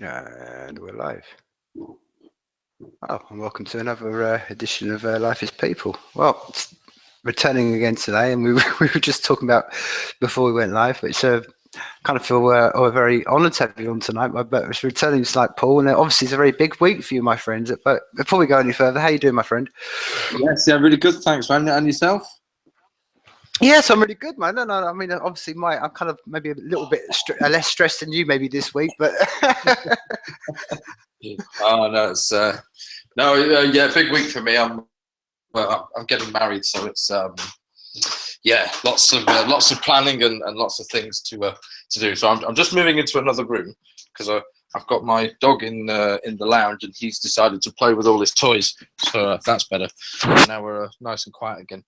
And we're live. Oh, and welcome to another edition of Life is People. Well, it's returning again today, and we were just talking about before we went live. It's kind of feel we're very honoured to have you on tonight. But it's returning tonight, Paul, and obviously it's a very big week for you, my friend. But before we go any further, how you doing, my friend? Yes, yeah, really good. Thanks, man. And yourself? Yes, I'm really good, man. No, I mean, obviously, I'm kind of maybe a little bit less stressed than you maybe this week, but. Oh no, it's yeah, big week for me. I'm getting married, so it's yeah, lots of planning and lots of things to do. So I'm just moving into another room because I've got my dog in the lounge, and he's decided to play with all his toys. So that's better. Now we're nice and quiet again.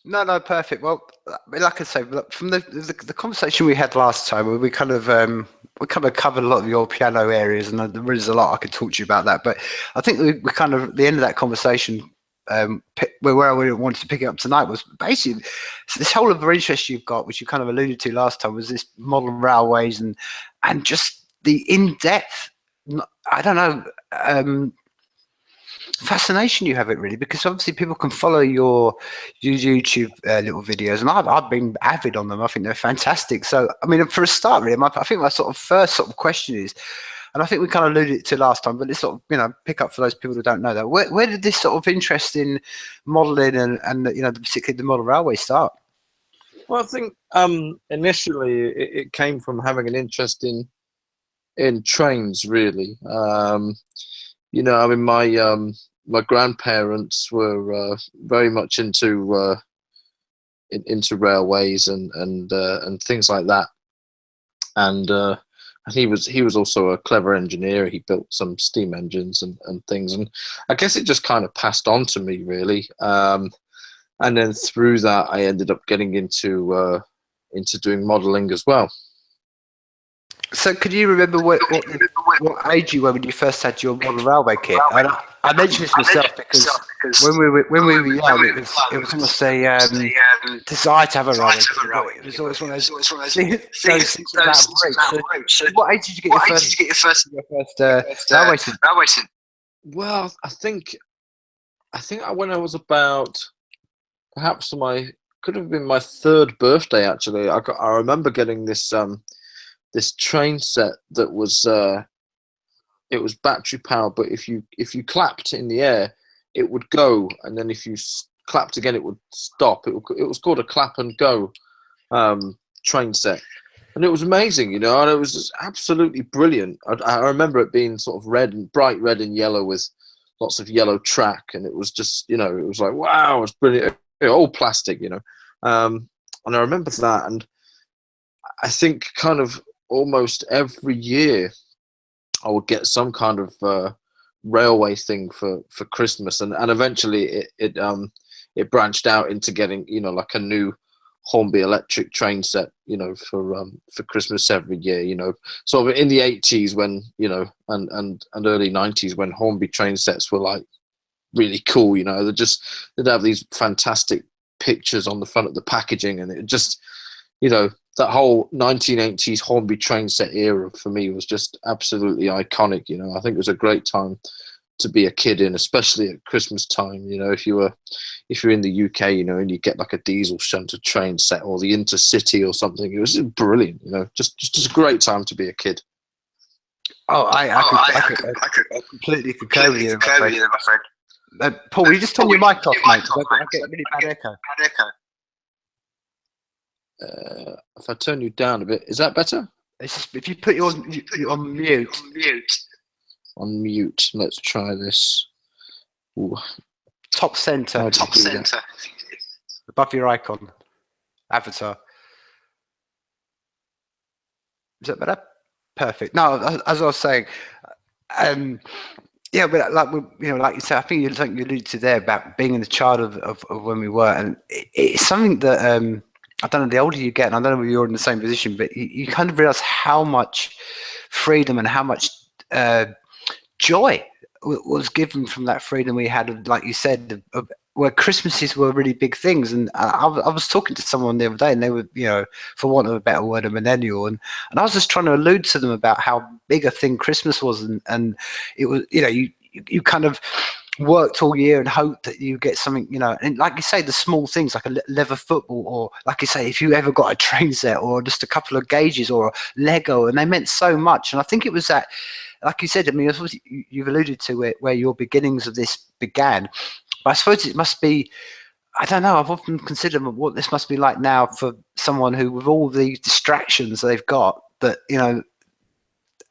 No, perfect. Well, like I say, from the conversation we had last time, we kind of covered a lot of your piano areas, and there is a lot I could talk to you about that. But I think we kind of, at the end of that conversation, where we wanted to pick it up tonight was basically this whole other interest you've got, which you kind of alluded to last time, was this modern railways and just the in-depth, I don't know, fascination you have it, really, because obviously people can follow your YouTube little videos, and I've been avid on them. I think they're fantastic. So, I mean, for a start, really, I think my sort of first sort of question is, and I think we kind of alluded to last time, but let's sort of, pick up for those people who don't know that. Where did this sort of interest in modelling and particularly the model railway start? Well, I think initially it came from having an interest in trains, really. I mean, my grandparents were very much into railways and things like that, and he was also a clever engineer. He built some steam engines and things, and I guess it just kind of passed on to me, really. And then through that, I ended up getting into doing modelling as well. So, could you remember what age you were when you first had your model railway kit? I mentioned this myself because when we were young, it was almost a desire to have a railway kit. It was always one of those things about break. So, what age did you get your first railway kit? Well, I think when I was about, perhaps could have been my third birthday, actually. I remember getting this train set that was it was battery powered, but if you clapped in the air, it would go, and then if you clapped again, it would stop. It was called a clap and go train set, and it was amazing, and it was just absolutely brilliant. I remember it being sort of bright red and yellow with lots of yellow track, and it was just, it was like, wow, it's brilliant. All plastic, and I remember that, and I think kind of almost every year I would get some kind of railway thing for Christmas, and eventually it branched out into getting, like a new Hornby electric train set, for Christmas every year, sort of in the 80s when, and early 90s when Hornby train sets were like really cool. They'd have these fantastic pictures on the front of the packaging, and it just, that whole 1980s Hornby train set era for me was just absolutely iconic. I think it was a great time to be a kid in, especially at Christmas time. If you're in the UK, and you get like a diesel shunted train set or the Intercity or something, it was brilliant. Just a great time to be a kid. Oh, I completely concur with you, my friend. Paul, will you just turn your mic off, mate? I get a really bad echo. If I turn you down a bit, is that better? It's just, if you put you on mute. On mute. Let's try this. Ooh. Top center. Above your icon. Avatar. Is that better? Perfect. No, as I was saying, yeah, but like you said, I think you alluded to there about being the child of when we were, and it's something that I don't know. The older you get, and I don't know if you're in the same position, but you kind of realize how much freedom and how much joy was given from that freedom we had, like you said, of where Christmases were really big things. And I was talking to someone the other day, and they were, for want of a better word, a millennial, and I was just trying to allude to them about how big a thing Christmas was, and it was, you kind of worked all year and hoped that you get something, and like you say, the small things like a leather football, or like you say, if you ever got a train set or just a couple of gauges or a Lego, and they meant so much. And I think it was that, like you said, I mean, you've alluded to it, where your beginnings of this began. But I suppose it must be, I don't know, I've often considered what this must be like now for someone who, with all the distractions they've got, that,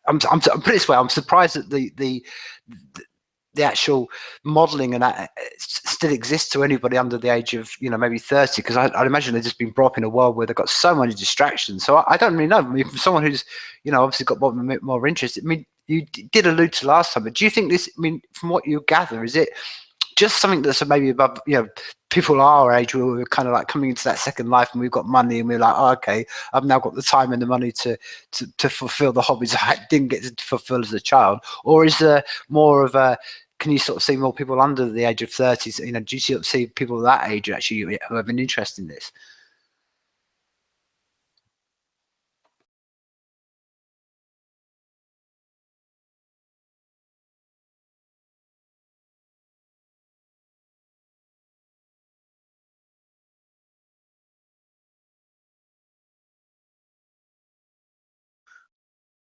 I'm put it this way, I'm surprised that the actual modeling and that still exists to anybody under the age of, maybe 30, because I'd imagine they've just been brought up in a world where they've got so many distractions. So I don't really know. I mean, from someone who's, obviously got more interest, I mean, you did allude to last time, but do you think this, I mean, from what you gather, is it just something that's maybe above, people our age, where we're kind of like coming into that second life, and we've got money, and we're like, oh, okay, I've now got the time and the money to fulfill the hobbies I didn't get to fulfill as a child? Or is there more of a, can you sort of see more people under the age of 30? Do you sort of see people that age actually who have an interest in this?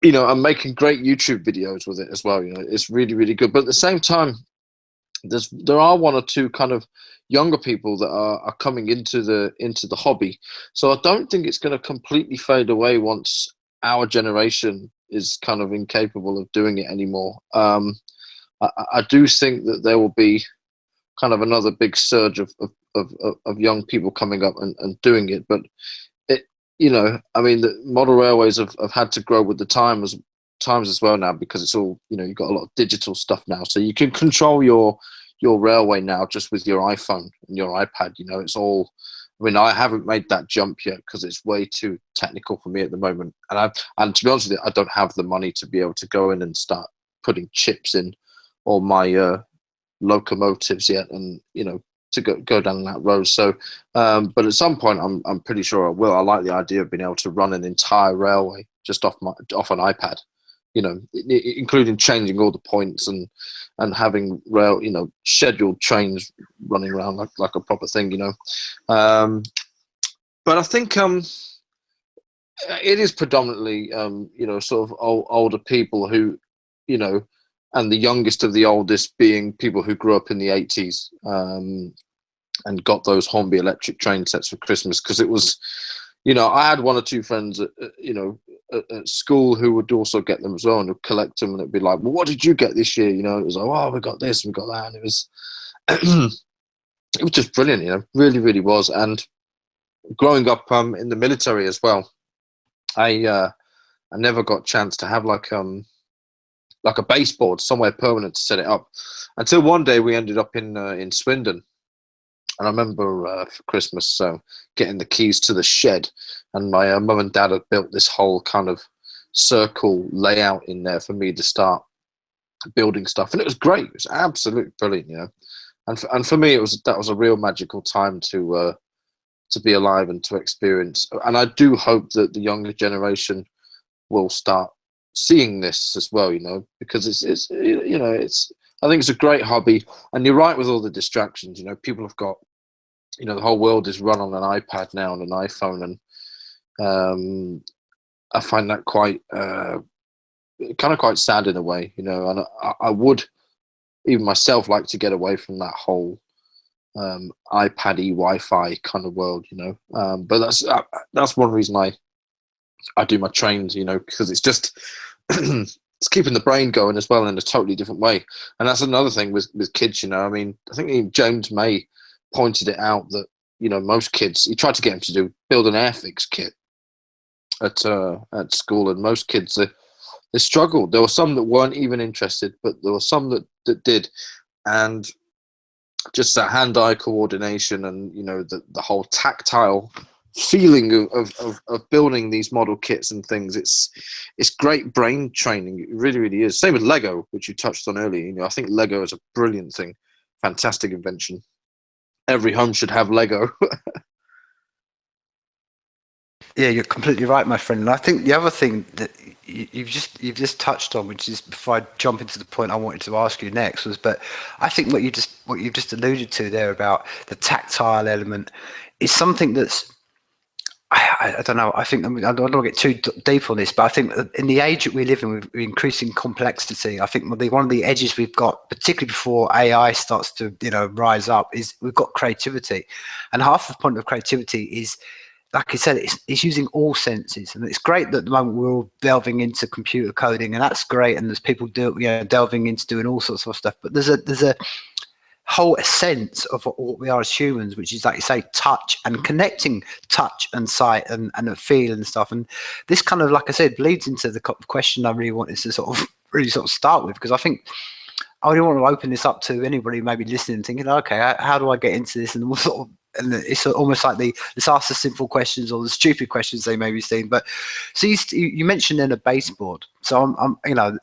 I'm making great YouTube videos with it as well. It's really, really good. But at the same time, there are one or two kind of younger people that are coming into the hobby. So I don't think it's going to completely fade away once our generation is kind of incapable of doing it anymore. I do think that there will be kind of another big surge of young people coming up and doing it. But I mean, the model railways have had to grow with the times as well now, because it's all, you've got a lot of digital stuff now, so you can control your railway now just with your iPhone and your iPad. It's all, I mean, I haven't made that jump yet because it's way too technical for me at the moment, and to be honest with you, I don't have the money to be able to go in and start putting chips in all my locomotives yet, and to go down that road. So, but at some point, I'm pretty sure I will. I like the idea of being able to run an entire railway just off an iPad, including changing all the points and having scheduled trains running around like a proper thing, But I think it is predominantly sort of older people who, and the youngest of the oldest being people who grew up in the 80s and got those Hornby electric train sets for Christmas, because it was, I had one or two friends at school who would also get them as well, and would collect them, and it'd be like, well, what did you get this year? It was like, oh, we got this, we got that, and it was it was just brilliant, really, really was. And growing up in the military as well, I never got a chance to have like a baseboard somewhere permanent to set it up, until one day we ended up in Swindon. And I remember for Christmas getting the keys to the shed, and my mum and dad had built this whole kind of circle layout in there for me to start building stuff, and it was great. It was absolutely brilliant, And for me, that was a real magical time to be alive and to experience. And I do hope that the younger generation will start seeing this as well, because it's I think it's a great hobby. And you're right with all the distractions. People have got, the whole world is run on an iPad now and an iPhone, and I find that quite quite sad in a way, And I would even myself like to get away from that whole iPad-y Wi-Fi kind of world, But that's one reason I do my trains, because it's just it's keeping the brain going as well in a totally different way. And that's another thing with kids, I mean, I think James May pointed it out that, most kids, he tried to get him to build an Airfix kit at school, and most kids, they struggled. There were some that weren't even interested, but there were some that did. And just that hand-eye coordination and, the whole tactile feeling of building these model kits and things, it's great brain training. It really, really is. Same with Lego, which you touched on earlier. I think Lego is a brilliant thing, fantastic invention. every home should have Lego. Yeah, you're completely right, my friend. And I think the other thing that you've just touched on, which is before I jump into the point I wanted to ask you next, was, but I think what you've just alluded to there about the tactile element is something that's I don't know. I think, I mean, I don't want to get too deep on this, but I think in the age that we live in, with increasing complexity, I think one of the edges we've got, particularly before AI starts to rise up, is we've got creativity, and half the point of creativity is, like I said, it's using all senses, and it's great that at the moment we're all delving into computer coding, and that's great, and there's people delving into doing all sorts of stuff, but there's a whole sense of what we are as humans, which is, like you say, touch and connecting touch and sight and a feel and stuff. And this kind of, like I said, leads into the question I really wanted to sort of start with, because I think I really want to open this up to anybody maybe listening, thinking, okay, how do I get into this? And what sort of, and it's almost like let's ask the simple questions or the stupid questions they may be seeing. But so you mentioned then a baseboard. So I'm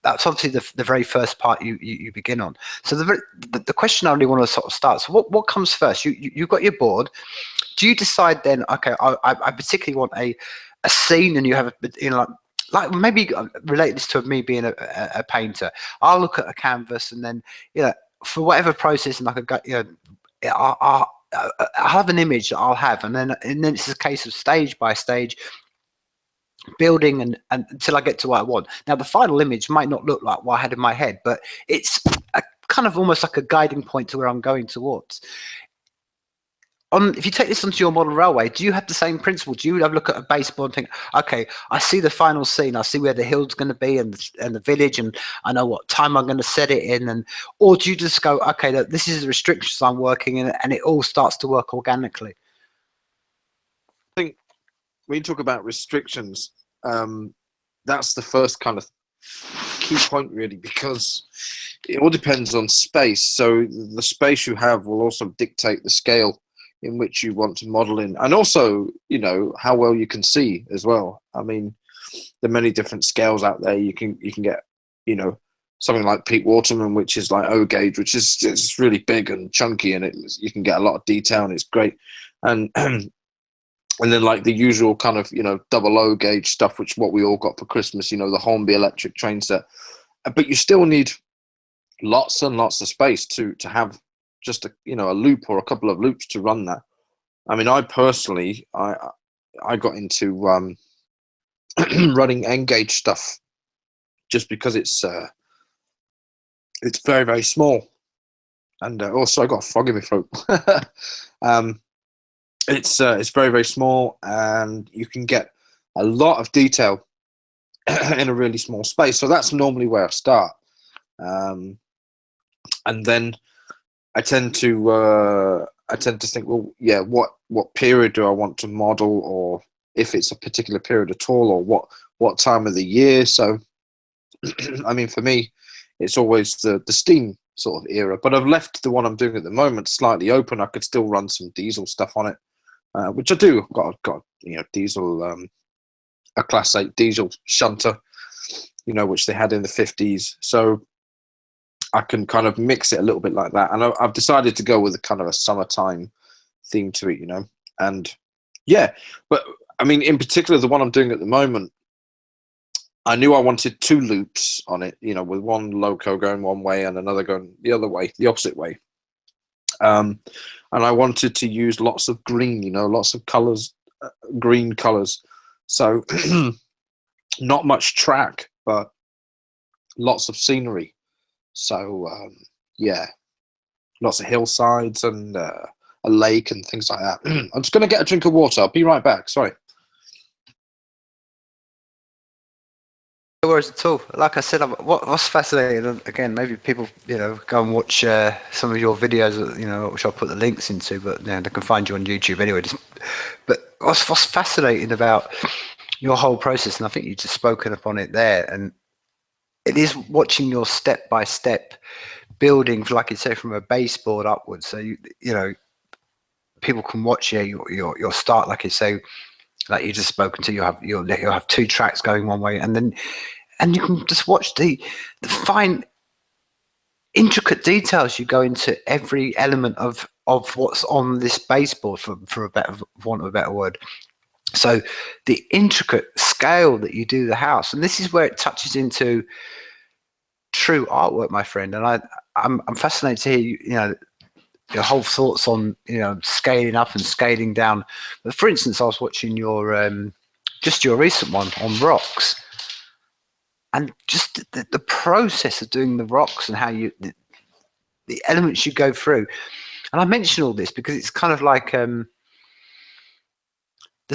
that's obviously the very first part you begin on. So the question I really want to sort of start. So what comes first? You've got your board. Do you decide then? Okay, I particularly want a scene, and you have like maybe relate this to me being a painter. I'll look at a canvas, and then for whatever process, and I could go, I'll have an image that I'll have, and then it's a case of stage by stage, building and until I get to what I want. Now, the final image might not look like what I had in my head, but it's a kind of almost like a guiding point to where I'm going towards. If you take this onto your model railway, do you have the same principle? Do you have look at a baseboard and think, okay, I see the final scene, I see where the hill's going to be and the village, and I know what time I'm going to set it in, or do you just go, okay, look, this is the restrictions I'm working in, and it all starts to work organically? I think when you talk about restrictions, that's the first kind of key point, really, because it all depends on space. So the space you have will also dictate the scale in which you want to model in, and also how well you can see as well. I mean, there are many different scales out there. You can get something like Pete Waterman, which is like O gauge, which is just really big and chunky, and you can get a lot of detail, and it's great. And and then like the usual kind of double O gauge stuff, which what we all got for Christmas, the Hornby electric train set. But you still need lots and lots of space to have just a loop or a couple of loops to run that. I mean, I personally I got into running N gauge stuff just because it's very, very small, and also I got a frog in my throat. It's very, very small, and you can get a lot of detail in a really small space. So that's normally where I start, and then I tend to think, well, yeah, what period do I want to model, or if it's a particular period at all, or what time of the year. So, I mean, for me, it's always the steam sort of era. But I've left the one I'm doing at the moment slightly open. I could still run some diesel stuff on it, which I do. I've got diesel, a Class 8 diesel shunter, which they had in the 50s. So I can kind of mix it a little bit like that. And I've decided to go with a kind of a summertime theme to it, and yeah. But I mean, in particular, the one I'm doing at the moment, I knew I wanted two loops on it, with one loco going one way and another going the other way, the opposite way. And I wanted to use lots of green, lots of colors, green colors. So not much track, but lots of scenery. So yeah, lots of hillsides and a lake and things like that. I'm just going to get a drink of water. I'll be right back. Sorry. No worries at all. Like I said, what's fascinating, again, maybe people, go and watch some of your videos, which I'll put the links into, but they can find you on YouTube anyway. But what's fascinating about your whole process, and I think you've just spoken upon it there, and it is watching your step-by-step building, like you say, from a baseboard upwards. So people can watch your start, like you say, like you just spoken to. You'll have two tracks going one way, and you can just watch the fine, intricate details you go into every element of of what's on this baseboard, for a better want of a better word. So the intricate scale that you do the house, and this is where it touches into true artwork, my friend. And I'm fascinated to hear your whole thoughts on scaling up and scaling down. But for instance, I was watching your just your recent one on rocks, and just the process of doing the rocks and how the elements you go through. And I mention all this because it's kind of like there's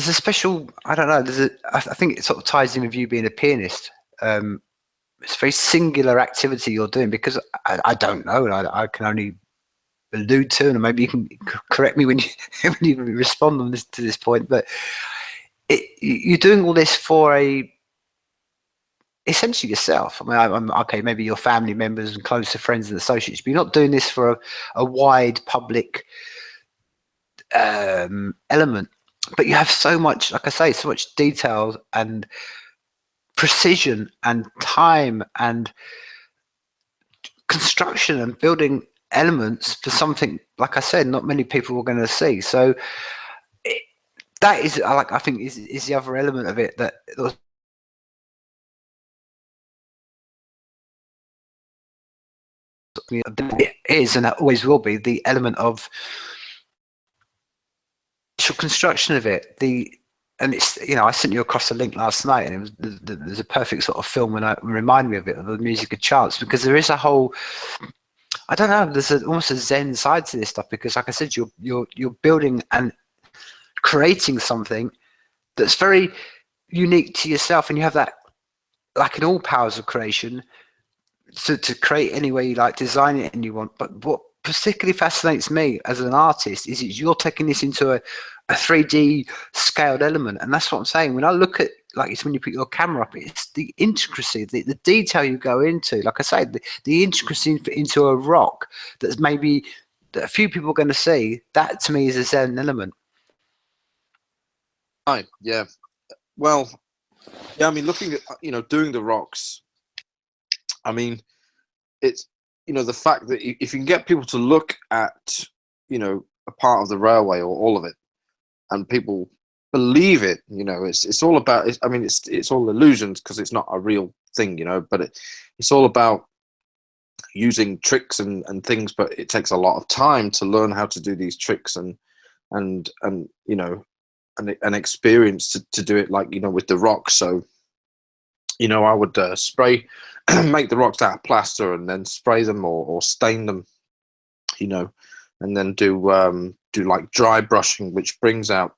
a special, I don't know, I think it sort of ties in with you being a pianist. It's a very singular activity you're doing, because I don't know, and I can only allude to, and maybe you can correct me when you when you respond on this to this point, but you're doing all this for essentially yourself. I mean, I'm okay, maybe your family members and closer friends and associates, but you're not doing this for a wide public element. But you have so much, like I say, so much detail and precision and time and construction and building elements for something, like I said, not many people are going to see. So that is, I think, is the other element of it that it is, and that always will be, the element of construction of it. And it's, I sent you across a link last night, and it was there's a perfect sort of film and it reminded me of it, of the music of chance, because there is a whole, I don't know, there's almost a Zen side to this stuff, because like I said, you're building and creating something that's very unique to yourself, and you have that, like in all powers of creation, to create any way you like, design it and you want. But what particularly fascinates me as an artist is you're taking this into a 3D scaled element. And that's what I'm saying. When I look at, like, it's when you put your camera up, it's the intricacy, the detail you go into. Like I say, the intricacy into a rock that's maybe that a few people are going to see. That to me is a Zen element. Right. Yeah. Well, yeah. I mean, looking at doing the rocks. I mean, it's the fact that if you can get people to look at a part of the railway or all of it, and people believe it, it's all about. I mean, it's all illusions, because it's not a real thing, but it's all about using tricks and things. But it takes a lot of time to learn how to do these tricks and an experience to do it, like with the rocks. So I would spray, make the rocks out of plaster, and then spray them or stain them, and then do like dry brushing, which brings out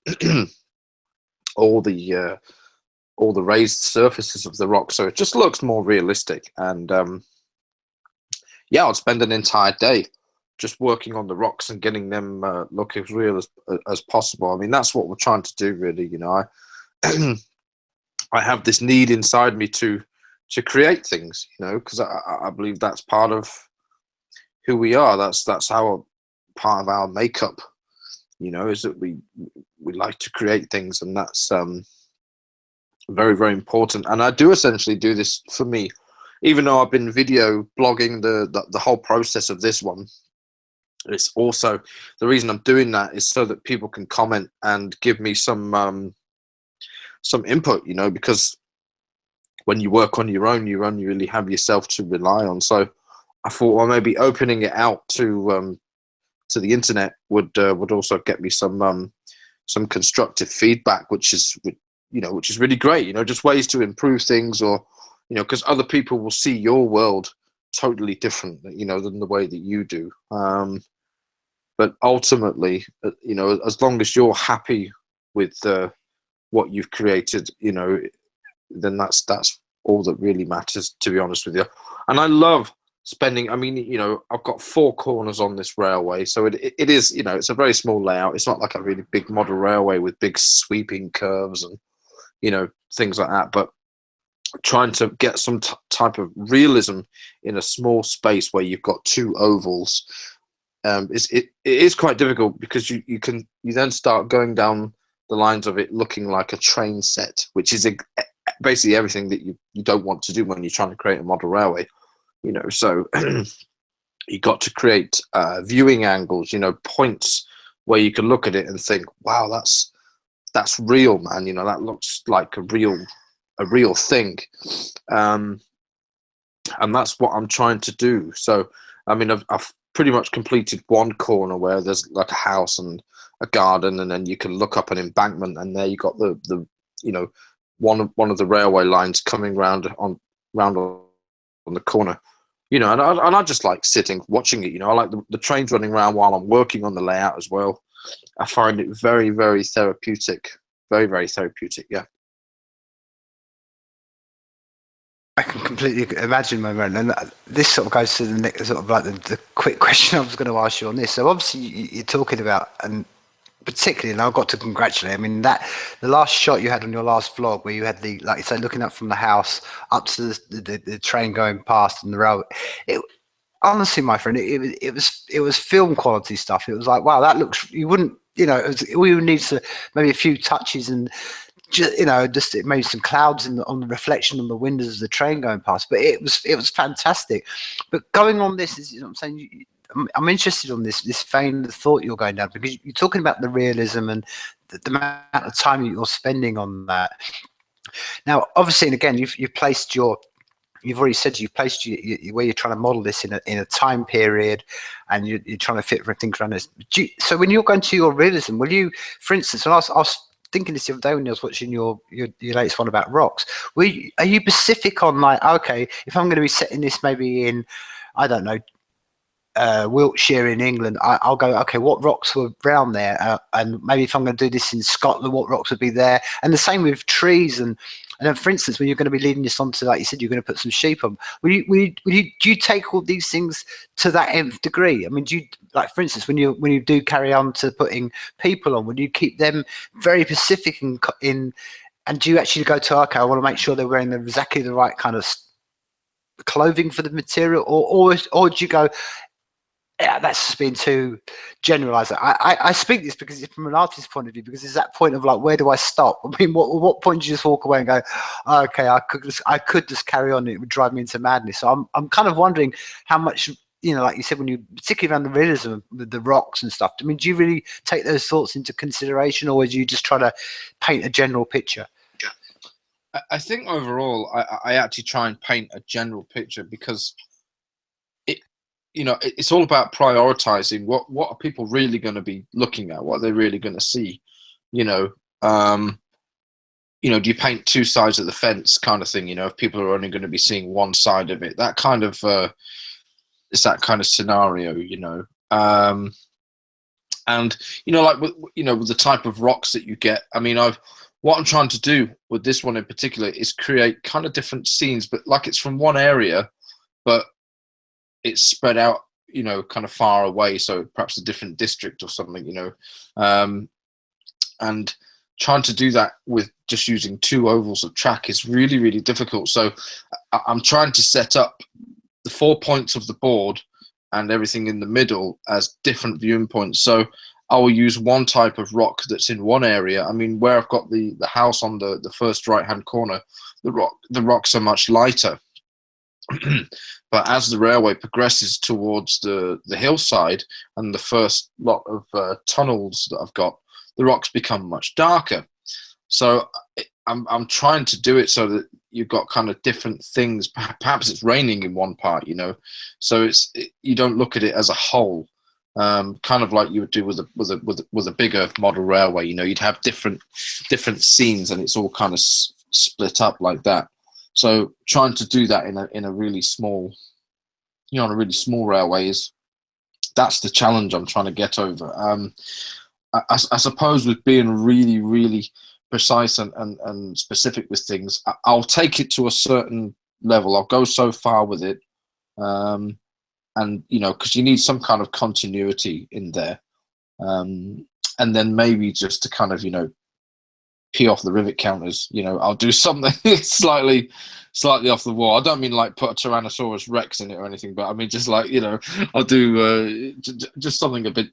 all the raised surfaces of the rock, so it just looks more realistic. And yeah, I'd spend an entire day just working on the rocks and getting them look as real as possible. I mean, that's what we're trying to do, really. I have this need inside me to create things, because I believe that's part of who we are. That's our part of our makeup, is that we like to create things, and that's very, very important. And I do essentially do this for me, even though I've been video blogging the whole process of this one. It's also, the reason I'm doing that is so that people can comment and give me some input, because when you work on your own, you only really have yourself to rely on. So I thought, well, maybe opening it out to the internet would also get me some constructive feedback, which is really great. Just ways to improve things, or because other people will see your world totally different, than the way that you do. But ultimately, as long as you're happy with what you've created, then that's all that really matters, to be honest with you. And I love spending, I mean, I've got 4 corners on this railway, so it is, it's a very small layout. It's not like a really big model railway with big sweeping curves and things like that, but trying to get some type of realism in a small space where you've got 2 ovals, it is quite difficult, because you then start going down the lines of it looking like a train set, which is basically everything that you don't want to do when you're trying to create a model railway. So you got to create viewing angles, points where you can look at it and think, wow, that's real, man. That looks like a real thing. And that's what I'm trying to do. So, I mean, I've pretty much completed one corner where there's like a house and a garden, and then you can look up an embankment, and there you got the one of the railway lines coming round on the corner. And I just like sitting watching it. I like the trains running around while I'm working on the layout as well. I find it very, very therapeutic. Very, very therapeutic. Yeah. I can completely imagine, my man. And this sort of goes to the next, sort of like the quick question I was going to ask you on this. So obviously you're talking about, and particularly, and I've got to congratulate. I mean, that the last shot you had on your last vlog, where you had the, like you say, looking up from the house up to the train going past and the railway. It honestly, my friend, it was film quality stuff. It was like, wow, that looks. You wouldn't, we would need to maybe a few touches and just maybe some clouds on the reflection on the windows of the train going past. But it was fantastic. But going on this is, I'm saying, I'm interested on this vein of thought you're going down, because you're talking about the realism and the amount of time you're spending on that. Now, obviously, and again, you've already said you've placed where you're trying to model this in a time period, and you're trying to fit things around this. So when you're going to your realism, will you, for instance, and I was thinking this the other day when I was watching your latest one about rocks, are you specific on, like, okay, if I'm going to be setting this maybe in, I don't know, Wiltshire in England, I'll go, okay, what rocks were around there, and maybe if I'm going to do this in Scotland, what rocks would be there? And the same with trees. And then, for instance, when you're going to be leading this on to, like you said, you're going to put some sheep on, do you take all these things to that nth degree? I mean, do you, like, for instance, when you do carry on to putting people on, would you keep them very specific in and do you actually go to, okay, I want to make sure they're wearing exactly the right kind of clothing for the material, or do you go, yeah, that's just being too generalized? I speak this because from an artist's point of view, because it's that point of, like, where do I stop? I mean, what point do you just walk away and go, oh, okay, I could just carry on, it would drive me into madness? So I'm kind of wondering how much, like you said, when you, particularly around the realism with the rocks and stuff, I mean, do you really take those thoughts into consideration, or do you just try to paint a general picture? I think overall, I actually try and paint a general picture, because it's all about prioritizing what are people really going to be looking at, what are they really going to see. Do you paint two sides of the fence kind of thing? If people are only going to be seeing one side of it, that kind of it's that kind of scenario. And like with the type of rocks that you get, I mean, what I'm trying to do with this one in particular is create kind of different scenes, but like it's from one area, but it's spread out, kind of far away, so perhaps a different district or something, and trying to do that with just using two ovals of track is really, really difficult. So I'm trying to set up the 4 points of the board and everything in the middle as different viewing points. So I will use one type of rock that's in one area. I mean, where I've got the house on the first right-hand corner, the rocks are much lighter. But as the railway progresses towards the hillside and the first lot of tunnels that I've got, the rocks become much darker. So I'm trying to do it so that you've got kind of different things. Perhaps it's raining in one part, so you don't look at it as a whole, kind of like you would do with a bigger model railway. You'd have different scenes, and it's all kind of split up like that. So trying to do that in a really small, on a really small railway that's the challenge I'm trying to get over. I suppose with being really, really precise and specific with things, I'll take it to a certain level. I'll go so far with it, and because you need some kind of continuity in there, and then maybe just to kind of pee off the rivet counters. I'll do something slightly off the wall. I don't mean like put a Tyrannosaurus Rex in it or anything, but I mean just like I'll do just something a bit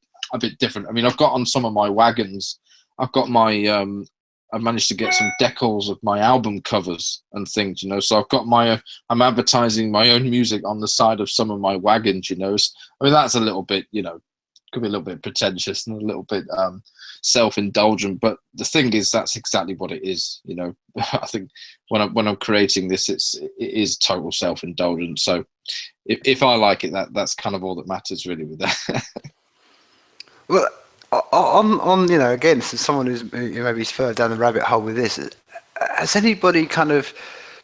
different. I mean, I've got on some of my wagons, I've got my I managed to get some decals of my album covers and things, you know. So I've got I'm advertising my own music on the side of some of my wagons, you know. So, I mean, that's a little bit, you know, could be a little bit pretentious and a little bit self-indulgent, but the thing is, that's exactly what it is, you know. I think when I'm creating this, it is total self-indulgence. So if I like it, that's kind of all that matters really with that. Well, on you know, again, so someone who's maybe further down the rabbit hole with this, has anybody kind of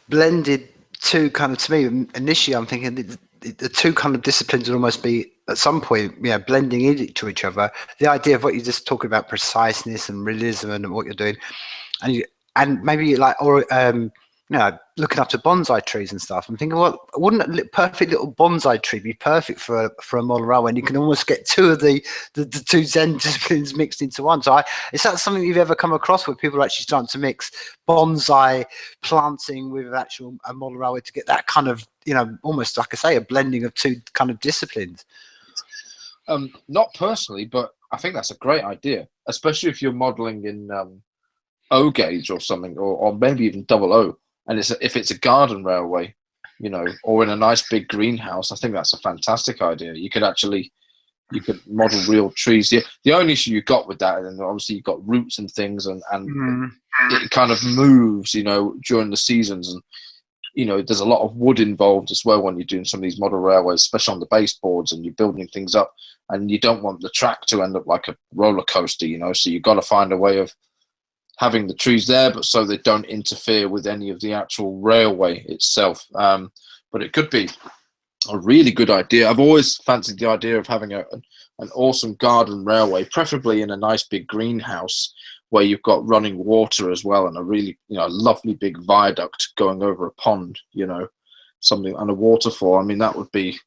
blended two kind of, to me initially I'm thinking the two kind of disciplines would almost be at some point, you know, blending into each other. The idea of what you just talking about, preciseness and realism and what you're doing, and maybe like, or you know, looking after bonsai trees and stuff. I'm thinking, well, wouldn't a perfect little bonsai tree be perfect for a model railway? And you can almost get two of the two Zen disciplines mixed into one. So is that something you've ever come across where people are actually starting to mix bonsai planting with a model railway to get that kind of, you know, almost like I say, a blending of two kind of disciplines? Not personally, but I think that's a great idea, especially if you're modeling in O gauge or something, or maybe even double O. And if it's a garden railway, you know, or in a nice big greenhouse, I think that's a fantastic idea. You could model real trees. The only issue you got with that, and obviously you've got roots and things, and it kind of moves, you know, during the seasons, and you know, there's a lot of wood involved as well when you're doing some of these model railways, especially on the baseboards, and you're building things up, and you don't want the track to end up like a roller coaster, you know. So you've got to find a way of having the trees there, but so they don't interfere with any of the actual railway itself. But it could be a really good idea. I've always fancied the idea of having an awesome garden railway, preferably in a nice big greenhouse where you've got running water as well, and a really, you know, lovely big viaduct going over a pond, you know, something, and a waterfall. I mean, that would be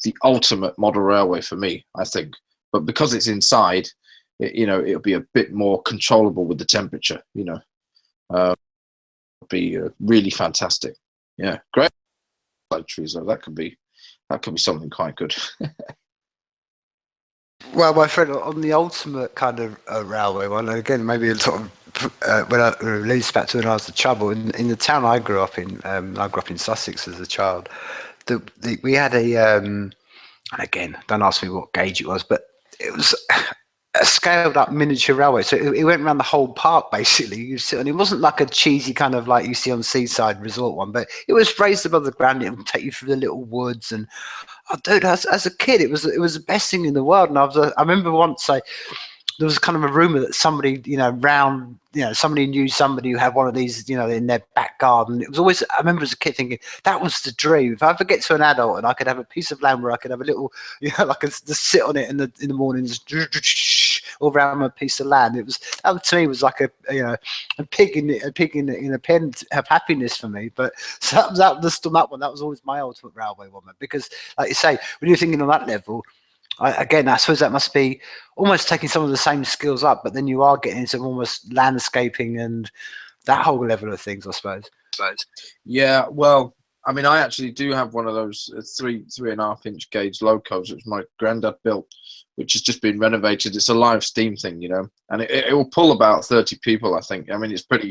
the ultimate model railway for me, I think. But because it's inside, you know, it'll be a bit more controllable with the temperature, you know. It'll be really fantastic. Yeah, great. Like trees, though, that could be something quite good. Well, my friend, on the ultimate kind of railway one, and again, maybe a sort of when I released back to when I was a chubble in the town I grew up in. I grew up in Sussex as a child. We had and again, don't ask me what gauge it was, but it was a scaled up miniature railway. So it went around the whole park basically. You sit, and it wasn't like a cheesy kind of like you see on Seaside Resort one, but it was raised above the ground. It would take you through the little woods, and oh, dude, as a kid, it was the best thing in the world. And I remember once there was kind of a rumor that somebody, you know, somebody knew somebody who had one of these, you know, in their back garden. It was always, I remember as a kid thinking, that was the dream. If I ever get to an adult and I could have a piece of land where I could have a little, you know, like just sit on it in the mornings, all around a piece of land. That to me was like a pig in a pen of happiness for me. But so that one, that was always my ultimate railway woman, because like you say, when you're thinking on that level, again, I suppose that must be almost taking some of the same skills up, but then you are getting into almost landscaping and that whole level of things, I suppose. Yeah, well, I mean, I actually do have one of those 3.5 inch gauge locos, which my granddad built, which has just been renovated. It's a live steam thing, you know, and it will pull about 30 people, I think. I mean, it's pretty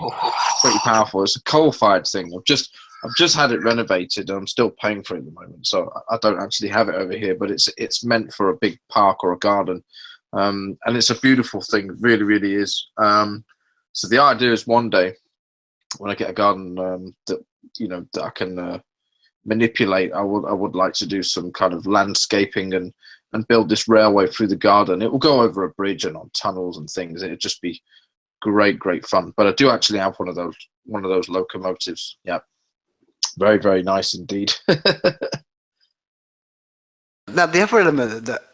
powerful. It's a coal-fired thing. I've just had it renovated, and I'm still paying for it at the moment, so I don't actually have it over here. But it's meant for a big park or a garden, and it's a beautiful thing. It really, really is. So the idea is one day when I get a garden that I can manipulate, I would like to do some kind of landscaping and build this railway through the garden. It will go over a bridge and on tunnels and things. It'd just be great fun. But I do actually have one of those locomotives. Yeah. Very, very nice indeed. Now, the other element that,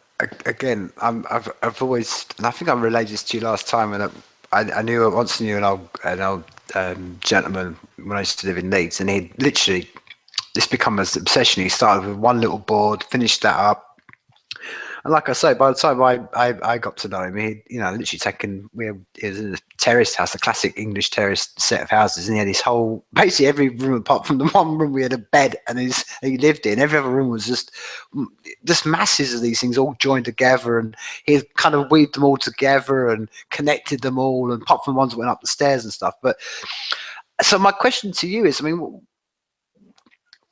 again, I've always, and I think I relayed this to you last time, and I knew an old gentleman when I used to live in Leeds, and he'd literally, this become his obsession. He started with one little board, finished that up, And like I say, by the time I got to know him, he, you know, literally taken, it was in a terraced house, a classic English terraced set of houses, and he had his whole, basically every room apart from the one room we had a bed and he lived in. Every other room was just masses of these things all joined together, and he had kind of weaved them all together and connected them all, and apart from the ones that went up the stairs and stuff. But so my question to you is, I mean,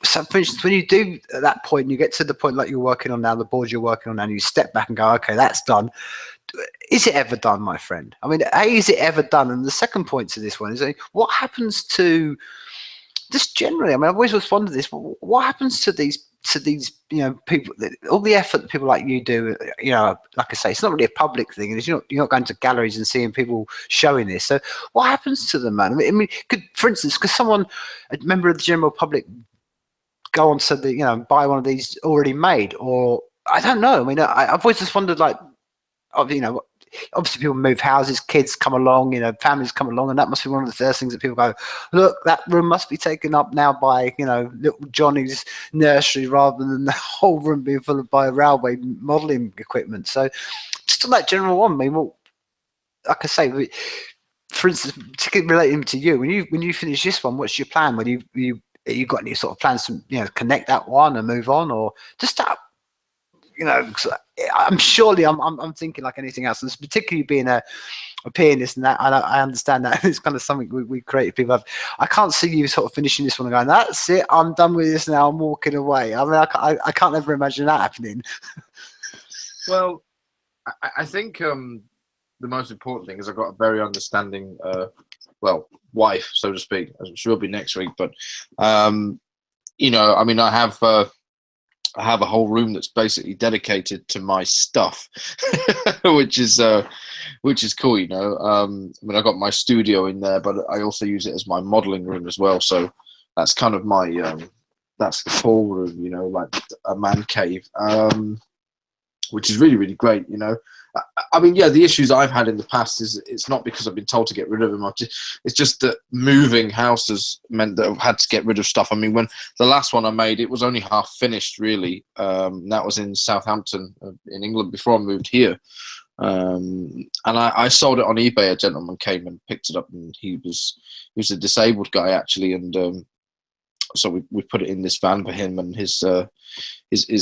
so for instance, when you do at that point, you get to the point like you're working on now, the board you're working on now, and you step back and go, okay, that's done. Is it ever done, my friend? I mean, A, is it ever done? And the second point to this one is, what happens to, just generally, I mean, I've always wondered this, what happens to these, you know, people, all the effort that people like you do, you know, like I say, it's not really a public thing, and you're not going to galleries and seeing people showing this. So what happens to them, man? I mean, for instance, could someone, a member of the general public, go on to the, you know, buy one of these already made? Or I don't know. I mean, I've always just wondered, like, you know, obviously people move houses, kids come along, you know, families come along, and that must be one of the first things that people go, look, that room must be taken up now by, you know, little Johnny's nursery, rather than the whole room being full of by railway modelling equipment. So just on that general one, I mean, well, like I say, for instance, particularly relating to you, when you finish this one, what's your plan? When you got any sort of plans to, you know, connect that one and move on, or just that, you know, I'm thinking like anything else, and particularly being a pianist, and that I understand that it's kind of something we creative people have. I can't see you sort of finishing this one and going, that's it, I'm done with this now, I'm walking away. I mean, I can't ever imagine that happening. Well, I think the most important thing is I've got a very understanding, wife, so to speak. She will be next week, but you know, I mean, I have a whole room that's basically dedicated to my stuff, which is cool, you know. I mean, I got my studio in there, but I also use it as my modeling room as well. So that's kind of my that's the full room, you know, like a man cave, which is really, really great, you know. I mean, yeah, the issues I've had in the past is it's not because I've been told to get rid of them. It's just that moving houses meant that I've had to get rid of stuff. I mean, when the last one I made, it was only half finished, really. That was in Southampton, in England, before I moved here. And I sold it on eBay. A gentleman came and picked it up, and he was a disabled guy, actually, and so we put it in this van for him, and his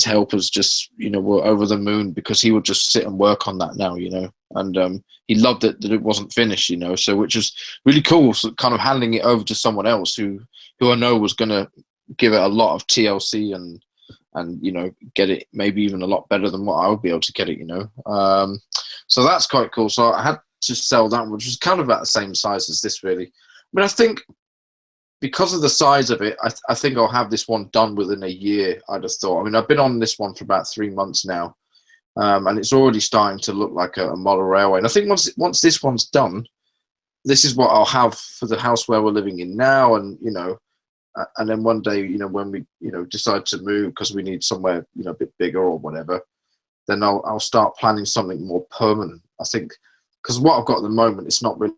helpers just, you know, were over the moon, because he would just sit and work on that now, you know, and he loved it that it wasn't finished, you know, so which is really cool. So kind of handing it over to someone else who I know was going to give it a lot of TLC and you know, get it maybe even a lot better than what I would be able to get it, you know. So that's quite cool. So I had to sell that one, which was kind of about the same size as this, really. I mean, I think because of the size of it, I think I'll have this one done within a year, I'd have thought. I mean, I've been on this one for about 3 months now, and it's already starting to look like a model railway. And I think once this one's done, this is what I'll have for the house where we're living in now, and, you know, and then one day, you know, when we, you know, decide to move because we need somewhere, you know, a bit bigger or whatever, then I'll start planning something more permanent. I think, because what I've got at the moment, it's not really,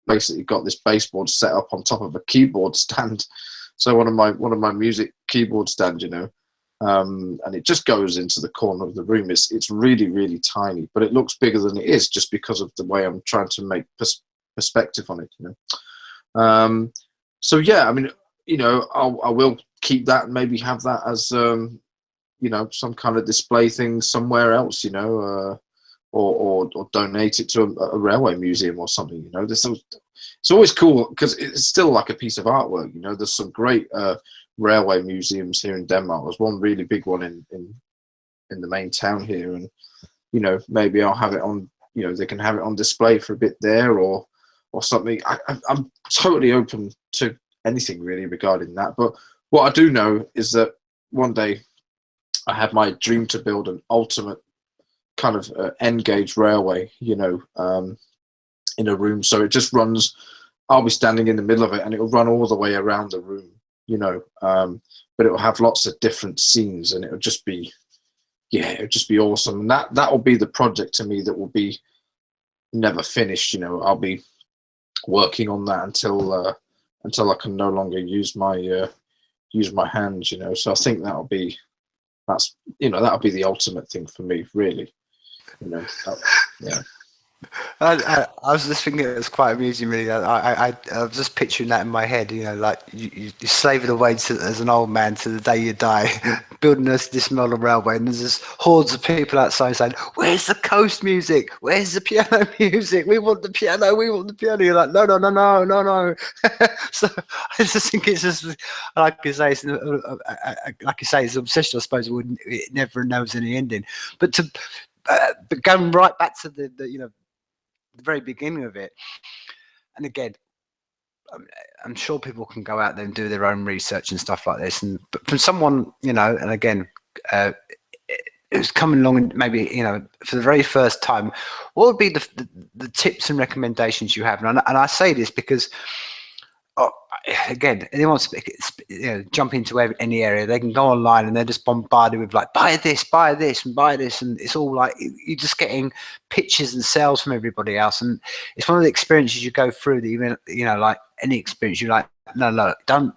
basically got this baseboard set up on top of a keyboard stand. So one of my music keyboard stands, you know, and it just goes into the corner of the room. It's really, really tiny, but it looks bigger than it is just because of the way I'm trying to make perspective on it, you know. So yeah, I mean, you know, I will keep that and maybe have that as you know, some kind of display thing somewhere else, you know, or donate it to a railway museum or something, you know. It's always cool because it's still like a piece of artwork, you know. There's some great railway museums here in Denmark. There's one really big one in the main town here, and, you know, maybe I'll have it on, you know, they can have it on display for a bit there or something. I'm totally open to anything really regarding that. But what I do know is that one day I have my dream to build an ultimate kind of end gauge railway, you know, in a room. So it just runs, I'll be standing in the middle of it, and it'll run all the way around the room, you know, but it'll have lots of different scenes, and it'll just be, yeah, it'll just be awesome. And that will be the project to me that will be never finished, you know. I'll be working on that until I can no longer use my hands, you know. So I think that'll be that's that'll be the ultimate thing for me, really. Yeah. I was just thinking it was quite amusing, really. I was just picturing that in my head, like you're slaving away as an old man to the day you die, building this model railway, and there's just hordes of people outside saying, "Where's the coast music? Where's the piano music? We want the piano, we want the piano." You're like, no. So I just think it's just, like you say, it's an obsession, I suppose. It never knows any ending. But but going right back to the very beginning of it, and again, I'm sure people can go out there and do their own research and stuff like this, but from someone, and again, who's coming along and maybe, for the very first time, what would be the tips and recommendations you have? And I say this because, again, anyone jump into any area, they can go online and they're just bombarded with like, buy this and buy this, and it's all like you're just getting pitches and sales from everybody else, and it's one of the experiences you go through that like any experience, you're like, no, don't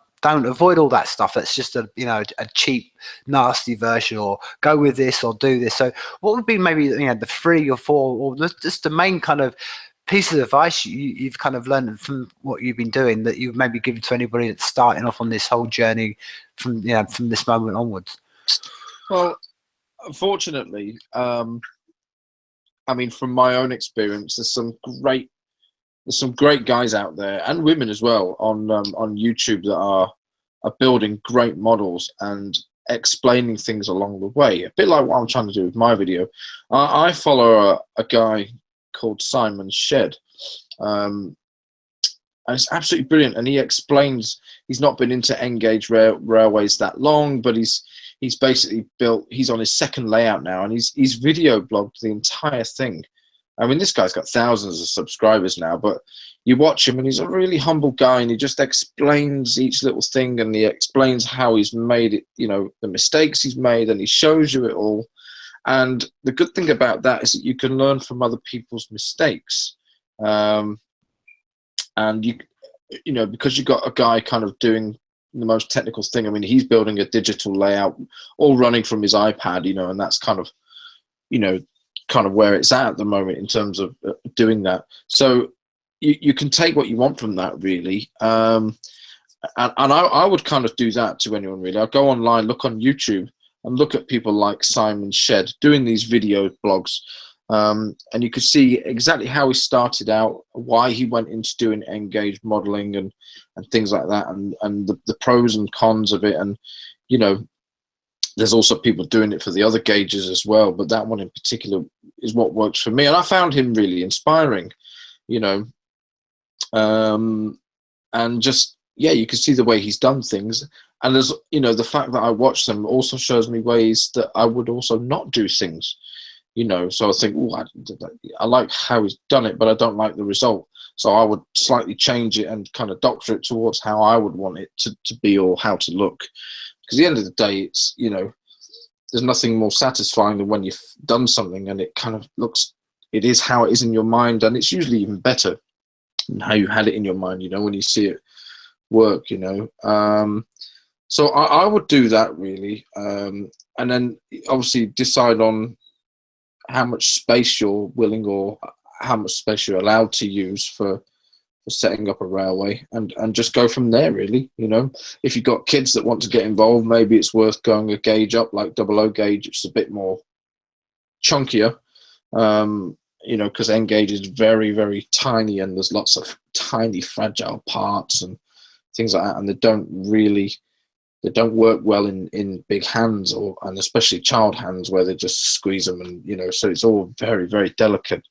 avoid all that stuff. That's just a cheap, nasty version, or go with this or do this. So what would be maybe the 3 or 4 or just the main kind of piece of advice you've kind of learned from what you've been doing that you've maybe given to anybody that's starting off on this whole journey from this moment onwards? Well, unfortunately, from my own experience, there's some great guys out there, and women as well, on YouTube that are building great models and explaining things along the way, a bit like what I'm trying to do with my video. I follow a guy called Simon Shed, and it's absolutely brilliant, and he explains, he's not been into N-gauge railways that long, but he's basically he's on his second layout now, and he's video blogged the entire thing. I mean, this guy's got thousands of subscribers now, but you watch him and he's a really humble guy, and he just explains each little thing, and he explains how he's made it, the mistakes he's made, and he shows you it all. And the good thing about that is that you can learn from other people's mistakes. And because you've got a guy kind of doing the most technical thing. I mean, he's building a digital layout, all running from his iPad, and that's kind of where it's at the moment in terms of doing that. So you can take what you want from that, really. And I would kind of do that to anyone, really. I'd go online, look on YouTube, and look at people like Simon Shed doing these video blogs. And you could see exactly how he started out, why he went into doing N-gauge modeling and things like that, and the pros and cons of it. And, there's also people doing it for the other gauges as well, but that one in particular is what works for me. And I found him really inspiring, and just, you can see the way he's done things. And there's, the fact that I watch them also shows me ways that I would also not do things, So I think, I like how he's done it, but I don't like the result. So I would slightly change it and kind of doctor it towards how I would want it to be, or how to look. Because at the end of the day, it's, there's nothing more satisfying than when you've done something and it kind of looks, it is how it is in your mind. And it's usually even better than how you had it in your mind, when you see it work, So I would do that, really. And then obviously decide on how much space you're willing, or how much space you're allowed to use for setting up a railway, and just go from there, really. If you've got kids that want to get involved, maybe it's worth going a gauge up, like 00 gauge. It's a bit more chunkier, because N gauge is very, very tiny, and there's lots of tiny fragile parts and things like that, and they don't work well in big hands, and especially child hands, where they just squeeze them, and so it's all very, very delicate,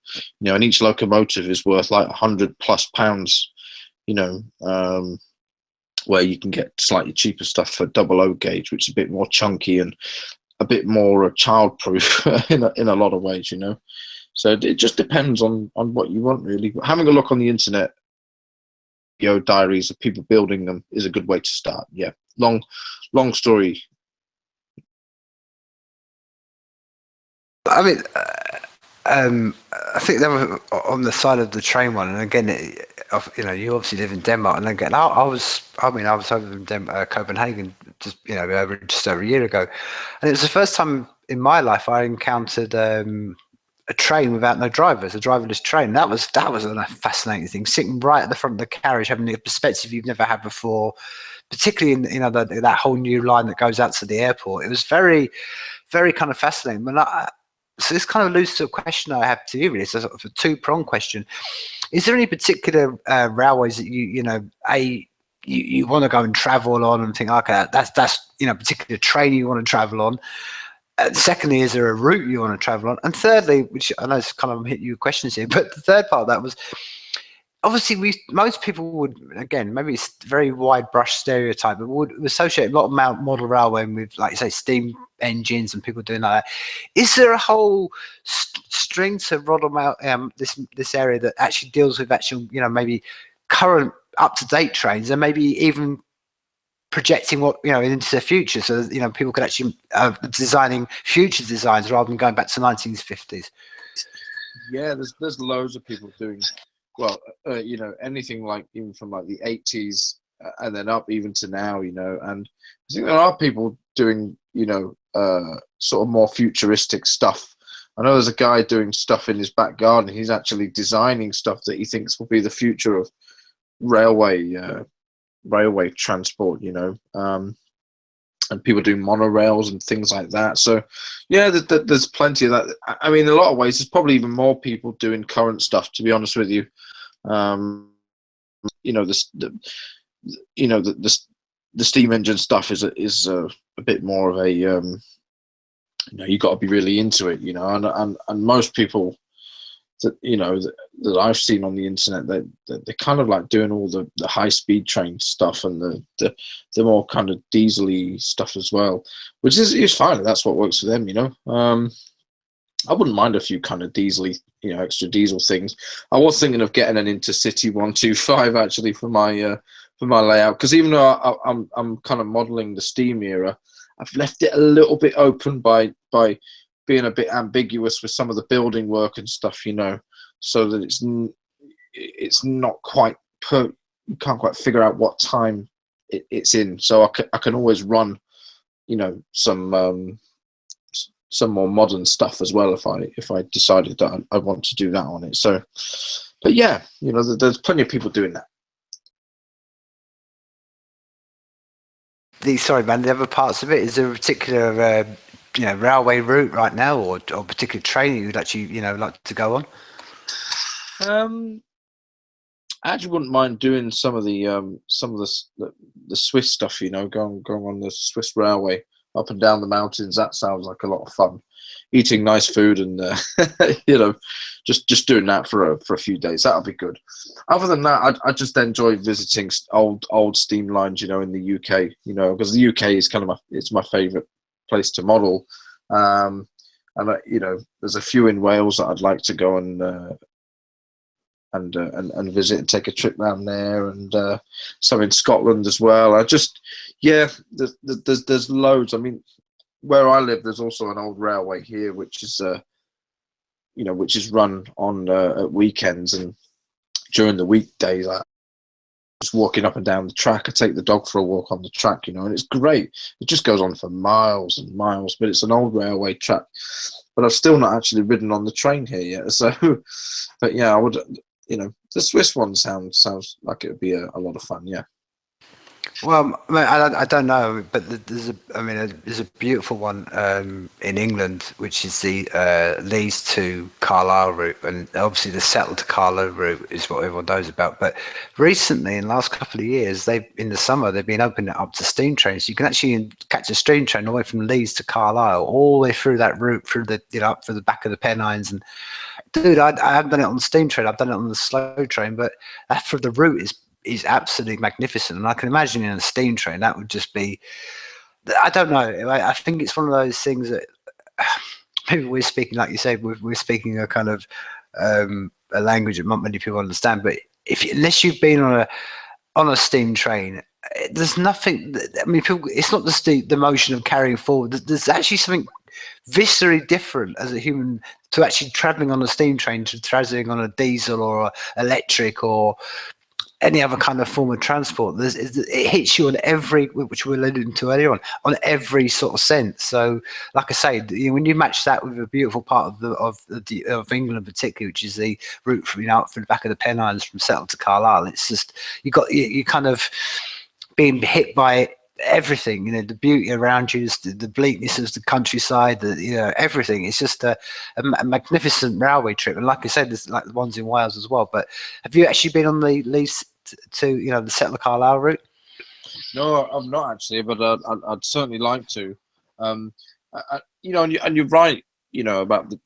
and each locomotive is worth like 100+ pounds, where you can get slightly cheaper stuff for 00 gauge, which is a bit more chunky and a bit more child-proof in a lot of ways, So it just depends on what you want, really. But having a look on the internet, diaries of people building them is a good way to start. Yeah, long story. I mean, I think they were on the side of the train one, and again, you obviously live in Denmark, and again, I was over in Copenhagen just over a year ago, and it was the first time in my life I encountered a train without no drivers, a driverless train. That was a fascinating thing. Sitting right at the front of the carriage, having a perspective you've never had before, particularly in that whole new line that goes out to the airport. It was very, very kind of fascinating. So this kind of alludes to a question I have to you. Really, it's a sort of a two-pronged question. Is there any particular railways that you want to go and travel on and think, okay, that's particular train you want to travel on? Secondly, is there a route you want to travel on? And thirdly, which I know is kind of hitting you with questions here, but the third part of that was, obviously most people would, again, maybe it's very wide brush stereotype, but would associate a lot of model railway with, like you say, steam engines and people doing like that. Is there a whole string to Rodham this area that actually deals with actual, maybe current up-to-date trains, and maybe even projecting what into the future, so that, people could actually designing future designs rather than going back to 1950s? Yeah, there's loads of people doing anything like even from like the 80s and then up even to now, and I think there are people doing sort of more futuristic stuff. I know there's a guy doing stuff in his back garden. He's actually designing stuff that he thinks will be the future of railway transport, and people doing monorails and things like that. So yeah, there's plenty of that. I mean, in a lot of ways, there's probably even more people doing current stuff, to be honest with you. The steam engine stuff is a bit more of a you got to be really into it, and most people that that I've seen on the internet, they're kind of like doing all the high speed train stuff and the more kind of diesely stuff as well, which is fine. That's what works for them, I wouldn't mind a few kind of diesely, extra diesel things. I was thinking of getting an Intercity 125 actually for my layout, because even though I'm kind of modelling the steam era, I've left it a little bit open by being a bit ambiguous with some of the building work and stuff, so that it's not quite you can't quite figure out what time it's in. So I can always run, some more modern stuff as well if I decided that I want to do that on it. So, but yeah, there's plenty of people doing that. Sorry, man, the other parts of it, is there a particular railway route right now, or particular train you'd actually like to go on? I actually wouldn't mind doing some of the Swiss stuff, going on the Swiss railway up and down the mountains. That sounds like a lot of fun. Eating nice food and just doing that for a few days. That'll be good. Other than that, I just enjoy visiting old steam lines, in the UK, because the UK is kind of it's my favourite place to model. And there's a few in Wales that I'd like to go and visit and take a trip around there, and some in Scotland as well. There's loads. I mean, where I live, there's also an old railway here, which is which is run on at weekends, and during the weekdays, I just walking up and down the track. I take the dog for a walk on the track, and it's great. It just goes on for miles and miles, but it's an old railway track. But I've still not actually ridden on the train here yet. So, but yeah, I would. The Swiss one sounds like it would be a lot of fun. Yeah. Well, I don't know, but there's a beautiful one in England, which is the Leeds to Carlisle route, and obviously the Settle to Carlisle route is what everyone knows about. But recently, in the last couple of years, in the summer they've been opening it up to steam trains. You can actually catch a steam train all the way from Leeds to Carlisle, all the way through that route, through the up through the back of the Pennines. And dude, I haven't done it on the steam train. I've done it on the slow train, but that for the route is absolutely magnificent. And I can imagine in a steam train that would just be, I don't know, I think it's one of those things that maybe we're speaking, like you said, we're speaking a kind of a language that not many people understand, but unless you've been on a steam train, there's nothing. I mean, it's not the motion of carrying forward. There's actually something viscerally different as a human to actually traveling on a steam train to traveling on a diesel or a electric or any other kind of form of transport. It hits you on every, which we alluded to earlier on every sort of sense. So, like I say, when you match that with a beautiful part of England, particularly, which is the route from from the back of the Pennines from Celtic to Carlisle, it's just you kind of being hit by everything, the beauty around you, the bleakness of the countryside, everything. It's just a magnificent railway trip. And like I said, there's like the ones in Wales as well. But have you actually been on the Leeds to the Settler Carlisle route? No, I'm not actually, but I'd certainly like to. And you're right, about the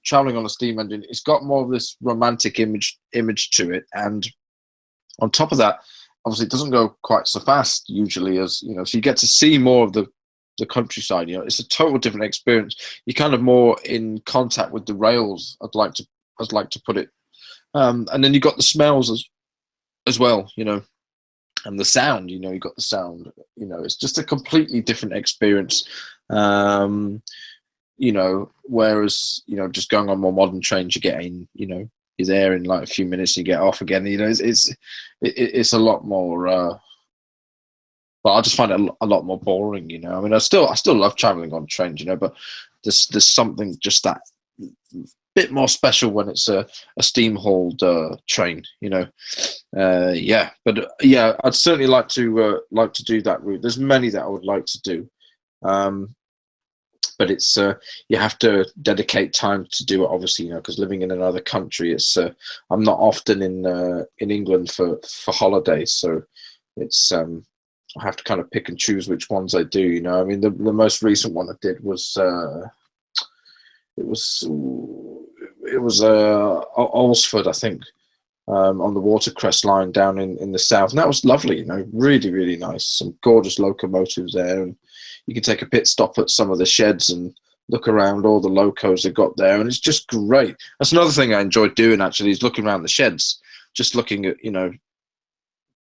traveling on a steam engine. It's got more of this romantic image to it, and on top of that, obviously it doesn't go quite so fast usually, as so you get to see more of the countryside. It's a total different experience. You're kind of more in contact with the rails, I'd like to put it, and then you got the smells as well, and the sound. You got the sound. It's just a completely different experience. Whereas just going on more modern trains, you get in, you're there in like a few minutes, you get off again. It's a lot more. But I just find it a lot more boring. I mean, I still love traveling on trains, but there's something just that bit more special when it's a steam hauled train. Yeah, but yeah, I'd certainly like to do that route. There's many that I would like to do. But it's you have to dedicate time to do it, obviously, because living in another country, it's I'm not often in England for holidays, so it's I have to kind of pick and choose which ones I do. I mean, the most recent one I did was it was Alresford, I think, on the Watercress line down in the south, and that was lovely. Really, really nice. Some gorgeous locomotives there, and you can take a pit stop at some of the sheds and look around all the locos they've got there, and it's just great. That's another thing I enjoyed doing, actually, is looking around the sheds, just looking at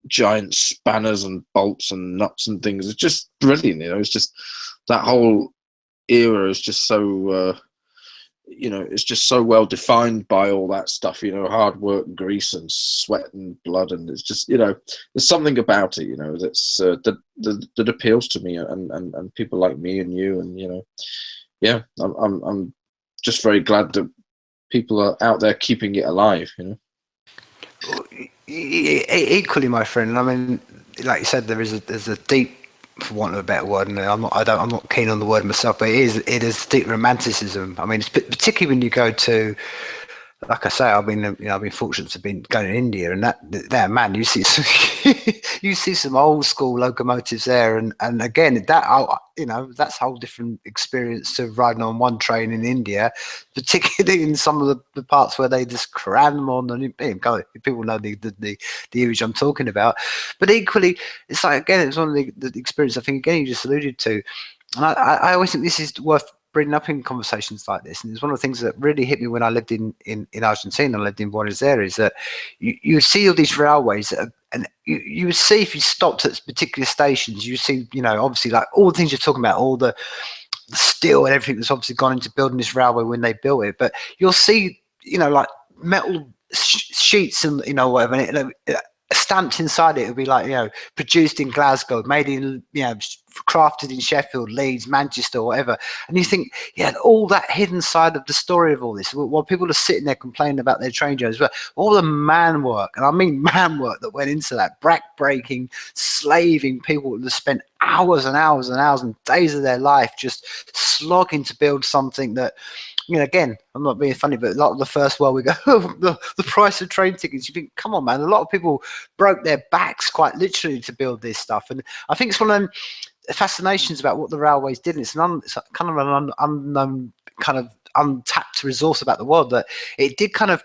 giant spanners and bolts and nuts and things. It's just brilliant. It's just that whole era is just so it's just so well defined by all that stuff, hard work, grease and sweat and blood, and it's just there's something about it that's that appeals to me and people like me and you, and yeah, I'm just very glad that people are out there keeping it alive. Equally, my friend. I mean, like you said, there's a deep, for want of a better word, and I'm not keen on the word myself, but it is deep romanticism. I mean, it's particularly when you go to, like I say, I've been fortunate to be going to India, and that man, you see some old school locomotives there, and again that's a whole different experience to riding on one train in India, particularly in some of the parts where they just cram them on, and people know the image I'm talking about. But equally, it's like, again, it's one of the experience I think, again, you just alluded to, and I always think this is worth bringing up in conversations like this, and it's one of the things that really hit me when I lived in Argentina. I lived in Buenos Aires. That you see all these railways, and you would see, if you stopped at particular stations, you see, obviously, like all the things you're talking about, all the steel and everything that's obviously gone into building this railway when they built it. But you'll see, like metal sheets and whatever, and stamped inside it would be like, produced in Glasgow, made in, crafted in Sheffield, Leeds, Manchester, whatever. And you think, all that hidden side of the story of all this, while people are sitting there complaining about their train journeys, but all the man work, and I mean man work, that went into that, back-breaking, slaving people that spent hours and hours and hours and days of their life just slogging to build something that, again, I'm not being funny, but a lot of the First World, we go, the price of train tickets. You think, come on, man. A lot of people broke their backs quite literally to build this stuff. And I think it's one of them fascinations about what the railways did. And it's kind of an unknown, kind of untapped resource about the world, that it did kind of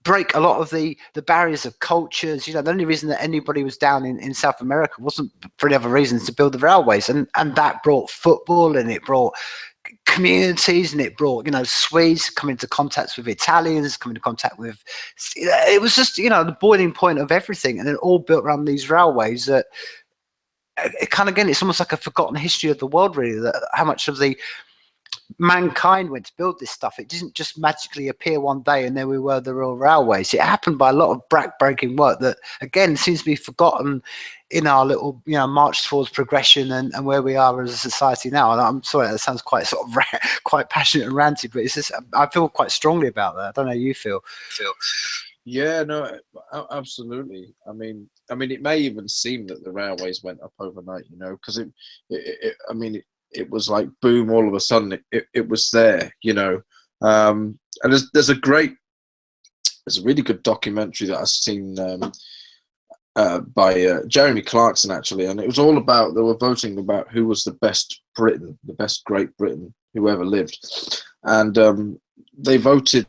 break a lot of the barriers of cultures. The only reason that anybody was down in South America wasn't for any other reasons to build the railways. And that brought football, and it brought communities, and it brought Swedes coming into contact with Italians, coming into contact with, it was just the boiling point of everything, and it all built around these railways. That it kind of, again, it's almost like a forgotten history of the world, really, that how much of the mankind went to build this stuff. It didn't just magically appear one day and there we were, the Royal Railways. It happened by a lot of back-breaking work that, again, seems to be forgotten in our little, march towards progression and where we are as a society now. And I'm sorry, that sounds quite sort of quite passionate and ranty, but it's just, I feel quite strongly about that. I don't know how you feel. Yeah, no, absolutely. I mean, it may even seem that the railways went up overnight, because it was like boom, all of a sudden it was there, and there's a really good documentary that I've seen by Jeremy Clarkson, actually, and it was all about, they were voting about who was the best Britain, the best Great Britain who ever lived, and they voted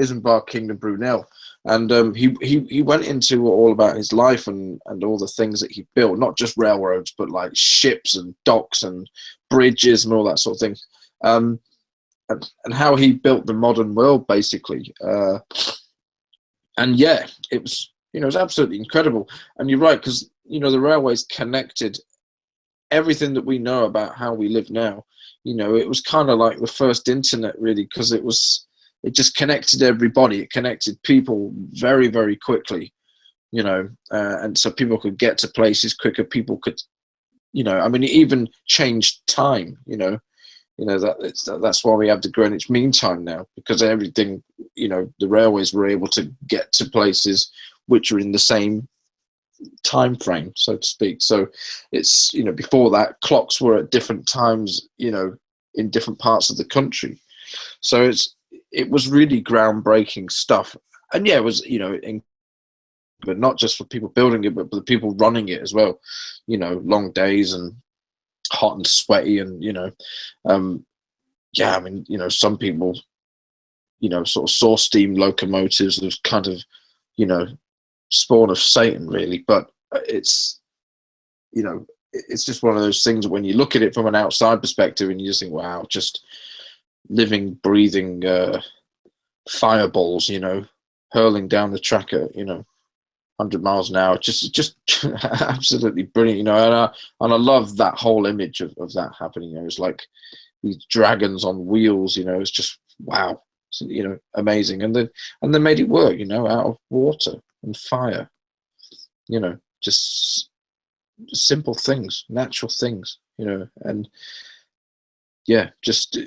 Isambard Kingdom Brunel, and he went into all about his life and all the things that he built, not just railroads, but like ships and docks and bridges and all that sort of thing, and how he built the modern world, basically. And yeah, it was absolutely incredible. And you're right, because the railways connected everything that we know about how we live now. It was kind of like the first internet, really, because it just connected everybody. It connected people very, very quickly, and so people could get to places quicker. People could, it even changed time, that's why we have the Greenwich Mean Time now, because everything, the railways were able to get to places which are in the same time frame, so to speak. So it's, before that, clocks were at different times, in different parts of the country. So it was really groundbreaking stuff. And yeah, it was, but not just for people building it, but for the people running it as well. Long days and hot and sweaty, and some people, sort of saw steam locomotives as kind of, spawn of Satan, really. But it's, it's just one of those things when you look at it from an outside perspective and you just think, wow, just living, breathing fireballs, hurling down the track at 100 miles an hour. Just absolutely brilliant, and I love that whole image of that happening. It's like these dragons on wheels. It's just wow, amazing. And they made it work, out of water and fire. Just simple things, natural things, and yeah, just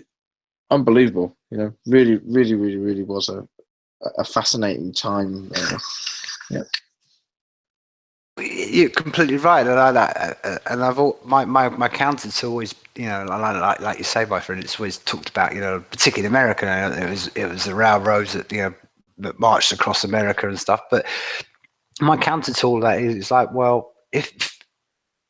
unbelievable. Really, really, really, really was a fascinating time. Yeah. You're completely right, and I that, and I've my accountants always, like you say, my friend, it's always talked about, particularly in America. It was the railroads that that marched across America and stuff. But my counter to all that is like, well, if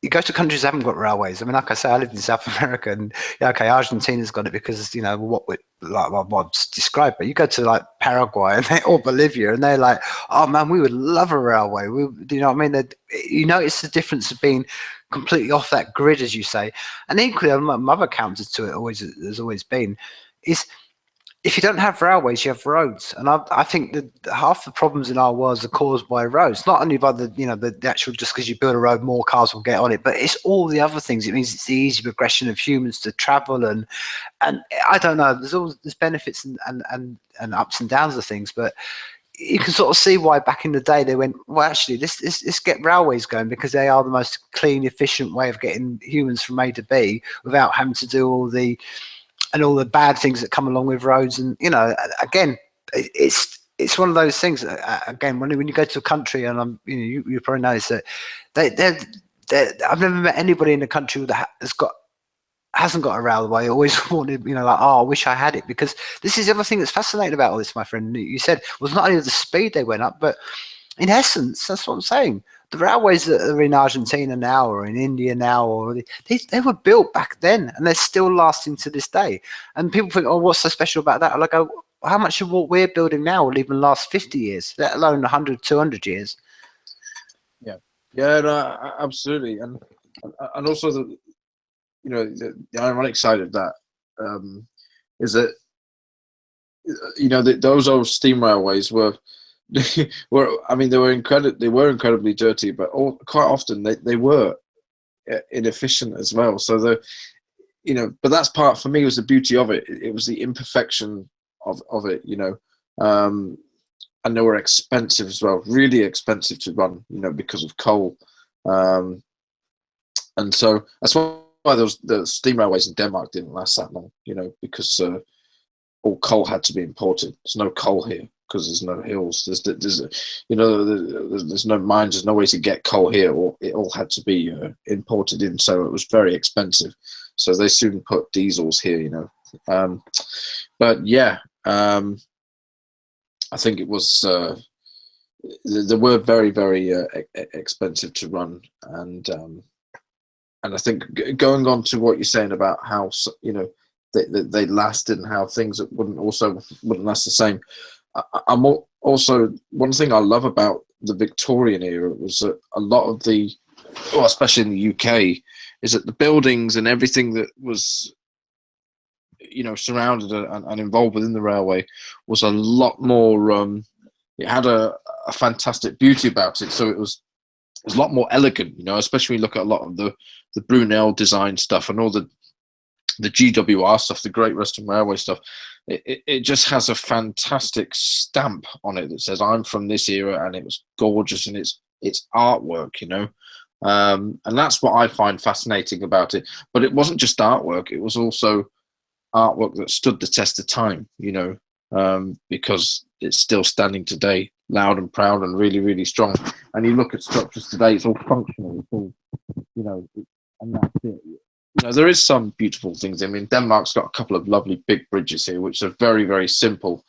you go to countries that haven't got railways. I mean, like I say, I lived in South America, and Argentina's got it because what we like what's described. But you go to like Paraguay or Bolivia, and they're like, "Oh man, we would love a railway." Do you know what I mean? You notice the difference of being completely off that grid, as you say. And equally, my other counter to it has always been is, if you don't have railways, you have roads, and I think that half the problems in our world are caused by roads. Not only by the actual, just because you build a road, more cars will get on it, but it's all the other things. It means it's the easy progression of humans to travel, and I don't know. There's benefits and ups and downs of things, but you can sort of see why back in the day they went, well, actually, let's get railways going, because they are the most clean, efficient way of getting humans from A to B without having to do all the bad things that come along with roads. And again, it's one of those things. Again, when you go to a country, and you probably notice that I've never met anybody in the country that hasn't got a railway. Always wanted, like, oh, I wish I had it, because this is the other thing that's fascinating about all this, my friend. You said was not only the speed they went up, but in essence, that's what I'm saying. The railways that are in Argentina now, or in India now, or they were built back then, and they're still lasting to this day. And people think, oh, what's so special about that? I go, how much of what we're building now will even last 50 years, let alone 100, 200 years? Yeah, no, absolutely. And also the ironic side of that is that those old steam railways were they were incredibly dirty, but quite often they were inefficient as well. So you know, but that's part for me was the beauty of it. It was the imperfection of it, you know. And they were expensive as well, really expensive to run, you know, because of coal. And so that's why the steam railways in Denmark didn't last that long, you know, because all coal had to be imported. There's no coal here because there's no hills. There's you know, there's no mines. There's no way to get coal here, or it all had to be imported in. So it was very expensive. So they soon put diesels here, you know. But yeah, I think it was. They were very, very expensive to run, and I think going on to what you're saying about how, you know, they lasted and how things wouldn't last the same. I'm also, one thing I love about the Victorian era was that a lot of the, well, especially in the UK, is that the buildings and everything that was, you know, surrounded and involved within the railway was a lot more. It had a fantastic beauty about it, so it was a lot more elegant, you know. Especially when you look at a lot of the Brunel design stuff and all the GWR stuff, the Great Western Railway stuff. It just has a fantastic stamp on it that says I'm from this era, and it was gorgeous, and it's artwork, you know. And that's what I find fascinating about it. But it wasn't just artwork; it was also artwork that stood the test of time, you know, because it's still standing today, loud and proud and really, really strong. And you look at structures today; it's all functional, it's all, you know, and that's it. You know, there is some beautiful things. I mean, Denmark's got a couple of lovely big bridges here, which are very, very simple,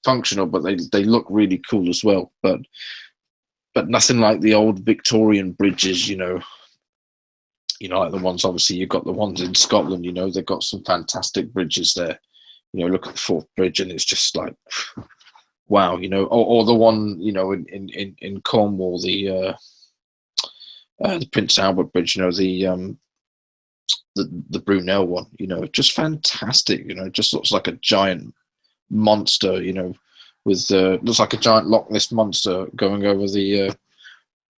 functional, but they look really cool as well. But nothing like the old Victorian bridges, you know. You know, like the ones, obviously, you've got the ones in Scotland. You know, they've got some fantastic bridges there. You know, look at the Forth Bridge, and it's just like, wow. You know, or the one, you know, in Cornwall, the Prince Albert Bridge. You know, the Brunel one, you know, just fantastic. You know, it just looks like a giant monster, you know, with looks like a giant Loch Ness monster going over the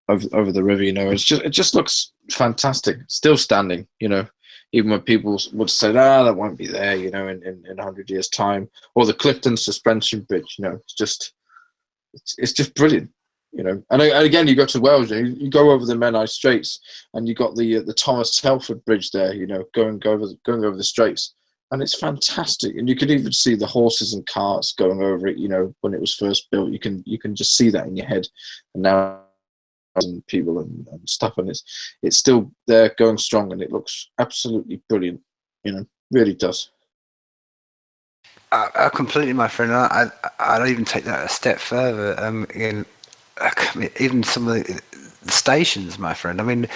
over the river. You know, it just looks fantastic. Still standing, you know, even when people would say, that won't be there, you know, in 100 years time. Or the Clifton Suspension Bridge, you know, it's just brilliant. You know, and again, you go to Wales, you go over the Menai Straits, and you got the Thomas Telford Bridge there. You know, going over the straits, and it's fantastic. And you can even see the horses and carts going over it. You know, when it was first built, you can just see that in your head. And now, and people and stuff, and it's still there, going strong, and it looks absolutely brilliant. You know, really does. I completely, my friend. I'd even take that a step further. Even some of the stations, my friend. I mean,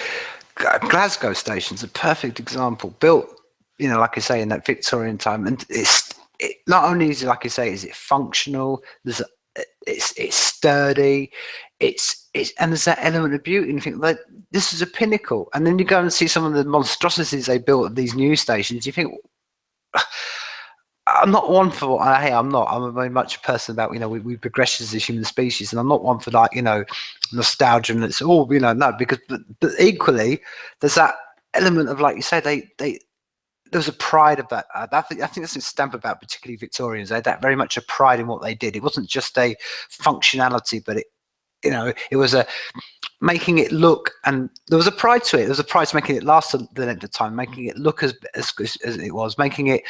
Glasgow station's a perfect example. Built, you know, like I say, in that Victorian time, and it not only is it, like I say, is it functional. It's sturdy. And there's that element of beauty. And you think, like, this is a pinnacle. And then you go and see some of the monstrosities they built at these new stations. You think, I'm not one for, hey, I'm very much a person about, you know, we progress as a human species, and I'm not one for, like, you know, nostalgia and it's all, you know, no, because, but equally, there's that element of, like you say, there was a pride of that. I think that's a stamp about particularly Victorians. They had that very much a pride in what they did. It wasn't just a functionality, but it, you know, it was a making it look, and there was a pride to it. There was a pride to making it last the length of time, making it look as it was, making it.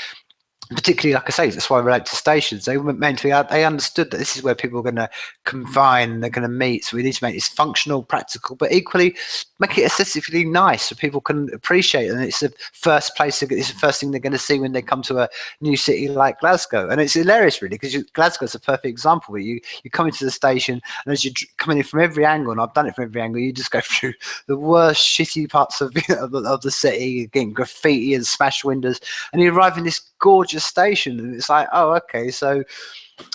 Particularly, like I say, that's why I relate to stations. They were meant to be, they understood that this is where people are going to confine, they're going to meet. So we need to make this functional, practical, but equally make it aesthetically nice so people can appreciate it. And it's the first place, it's the first thing they're going to see when they come to a new city like Glasgow. And it's hilarious, really, because Glasgow's a perfect example where you come into the station, and as you're coming in from every angle, and I've done it from every angle, you just go through the worst shitty parts of the city, getting graffiti and smashed windows, and you arrive in this gorgeous station, and it's like, oh, okay, so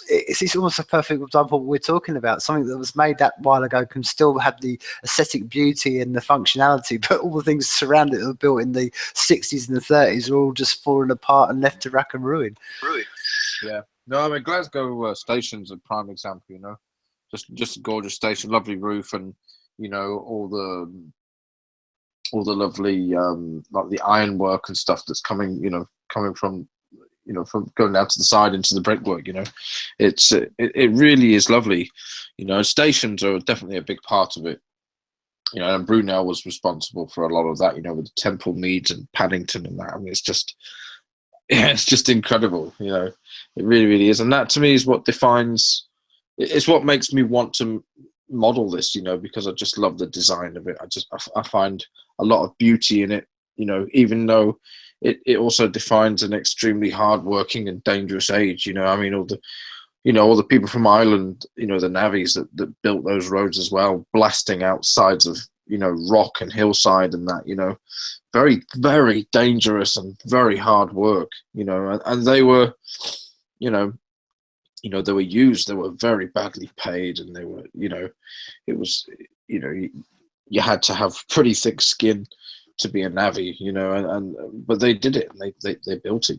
it's almost a perfect example of what we're talking about. Something that was made that while ago can still have the aesthetic beauty and the functionality, but all the things surrounding it that were built in the 60s and the 30s are all just falling apart and left to rack and ruin. Yeah, no, I mean, Glasgow station's a prime example. You know, just a gorgeous station, lovely roof, and you know, all all the lovely like the ironwork and stuff that's coming from from going down to the side into the brickwork. It really is lovely. Stations are definitely a big part of it. And Brunel was responsible for a lot of that. With the Temple Meads and Paddington and that. I mean, it's just incredible. It really, really is, and that to me is what defines. It's what makes me want to model this, because I just love the design of it. I find a lot of beauty in it, even though it also defines an extremely hardworking and dangerous age. I mean, all the people from Ireland, the navvies that built those roads as well, blasting out sides of rock and hillside and that, very, very dangerous and very hard work, and they were, they were used, they were very badly paid, and they were, it was, you had to have pretty thick skin to be a navvy, but they did it, and they built it,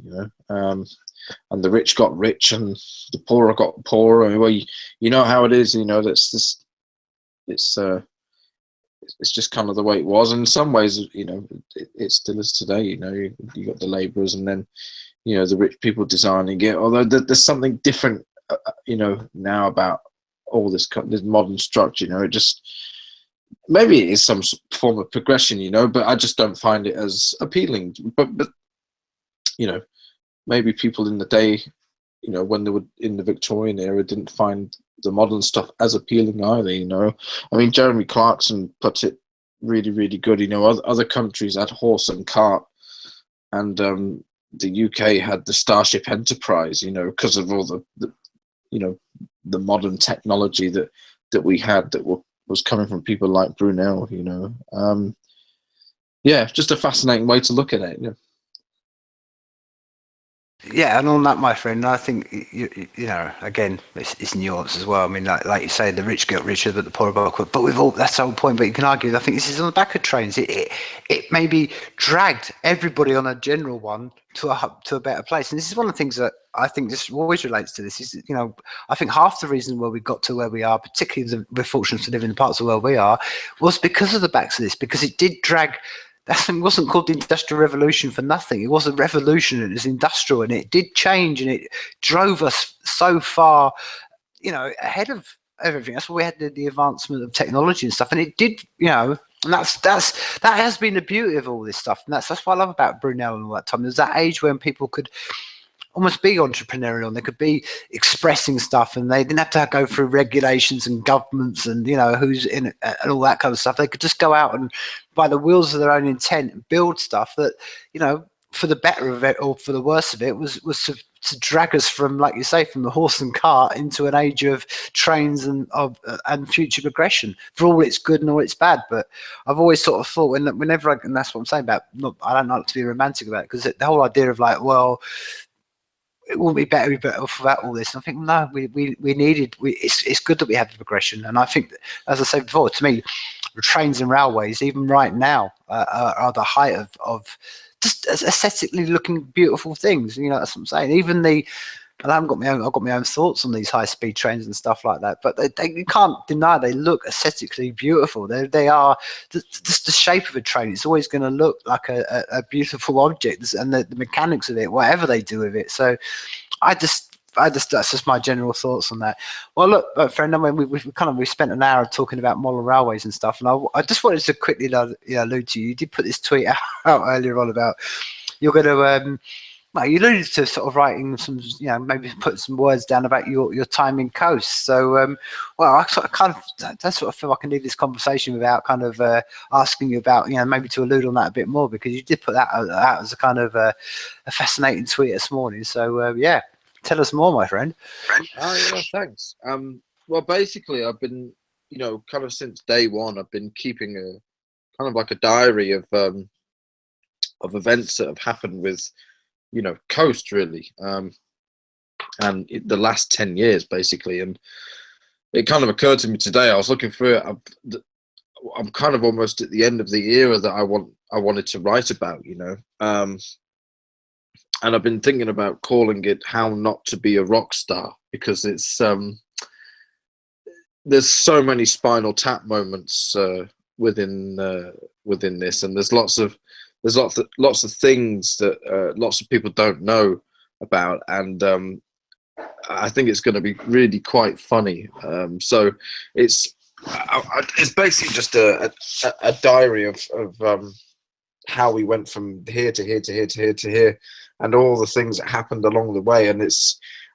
and the rich got rich and the poorer got poorer. Well, you know how it is, that's this, it's just kind of the way it was. And in some ways, it still is today. You got the labourers, and then the rich people designing it. Although there's something different, now about all this modern structure. It just, maybe it is some form of progression, but I just don't find it as appealing. But maybe people in the day, when they were in the Victorian era, didn't find the modern stuff as appealing either. I mean, Jeremy Clarkson puts it really, really good. Other countries had horse and cart, and the UK had the Starship Enterprise, because of all the modern technology that we had that was coming from people like Brunel. Just a fascinating way to look at it. Yeah, and on that, my friend, I think again, it's nuance as well. I mean, like you say, the rich get richer, but the poor got poor. But that's the whole point. But you can argue, I think this is on the back of trains. It maybe dragged everybody on a general one to a better place. And this is one of the things that I think this always relates to this. Is I think half the reason why we got to where we are, particularly we're fortunate to live in the parts of the world we are, was because of the backs of this. Because it did drag. That wasn't called the Industrial Revolution for nothing. It was a revolution, and it was industrial, and it did change, and it drove us so far, ahead of everything. That's why we had the advancement of technology and stuff, and it did, and that has been the beauty of all this stuff, and that's what I love about Brunel and all that time. There's that age when people could almost be entrepreneurial, and they could be expressing stuff, and they didn't have to go through regulations and governments and who's in it and all that kind of stuff. They could just go out and, by the wheels of their own intent, and build stuff that for the better of it or for the worse of it was to drag us from, like you say, from the horse and cart into an age of trains and future progression, for all its good and all its bad. But I've always sort of thought, whenever and that's what I'm saying about, I don't like to be romantic about it, because the whole idea of like, well, it wouldn't be better without all this. And I think no, we needed. It's good that we have the progression, and I think, as I said before, to me, trains and railways, even right now, are the height of just aesthetically looking beautiful things. That's what I'm saying. Even and I've got my own thoughts on these high-speed trains and stuff like that, but you can't deny they look aesthetically beautiful. They are just the shape of a train. It's always going to look like a beautiful object, and the mechanics of it, whatever they do with it. So I just that's just my general thoughts on that. Well, look, friend, I mean, we spent an hour talking about model railways and stuff, and I just wanted to quickly allude to you. You did put this tweet out earlier on about you're going to. Well, you alluded to sort of writing some, maybe put some words down about your time in Coast. So, I sort of feel like I need this conversation without kind of asking you about, maybe to allude on that a bit more, because you did put that out as a kind of a fascinating tweet this morning. So, tell us more, my friend. Oh, yeah, thanks. Well, basically, I've been, kind of since day one, I've been keeping a kind of like a diary of events that have happened with, Coast, really, and the last 10 years, basically. And it kind of occurred to me today, I was looking through it, I'm kind of almost at the end of the era that I wanted to write about, and I've been thinking about calling it How Not to Be a Rock Star, because it's there's so many Spinal Tap moments within within this, and there's lots of things that lots of people don't know about, and I think it's going to be really quite funny. So it's it's basically just a diary of how we went from here to here to here to here to here, and all the things that happened along the way. And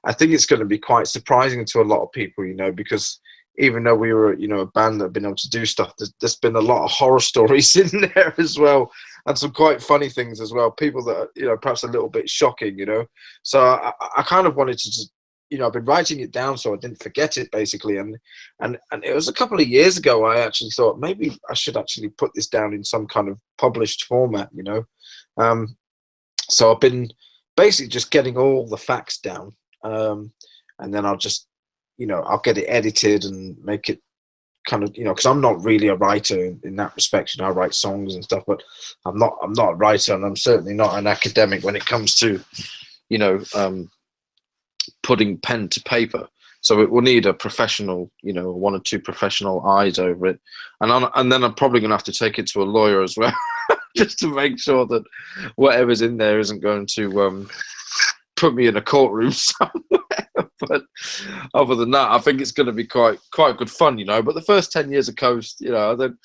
I think it's going to be quite surprising to a lot of people, because even though we were, a band that have been able to do stuff, there's been a lot of horror stories in there as well, and some quite funny things as well. People that are, perhaps a little bit shocking, So I kind of wanted to just, I've been writing it down so I didn't forget it, basically. And it was a couple of years ago I actually thought maybe I should actually put this down in some kind of published format, So I've been basically just getting all the facts down, and then I'll just, I'll get it edited and make it kind of, because I'm not really a writer in that respect. I write songs and stuff, but I'm not a writer, and I'm certainly not an academic when it comes to, putting pen to paper. So it will need a professional, one or two professional eyes over it, and then I'm probably going to have to take it to a lawyer as well, just to make sure that whatever's in there isn't going to put me in a courtroom somewhere. But other than that, I think it's going to be quite good fun, But the first 10 years of Coast, then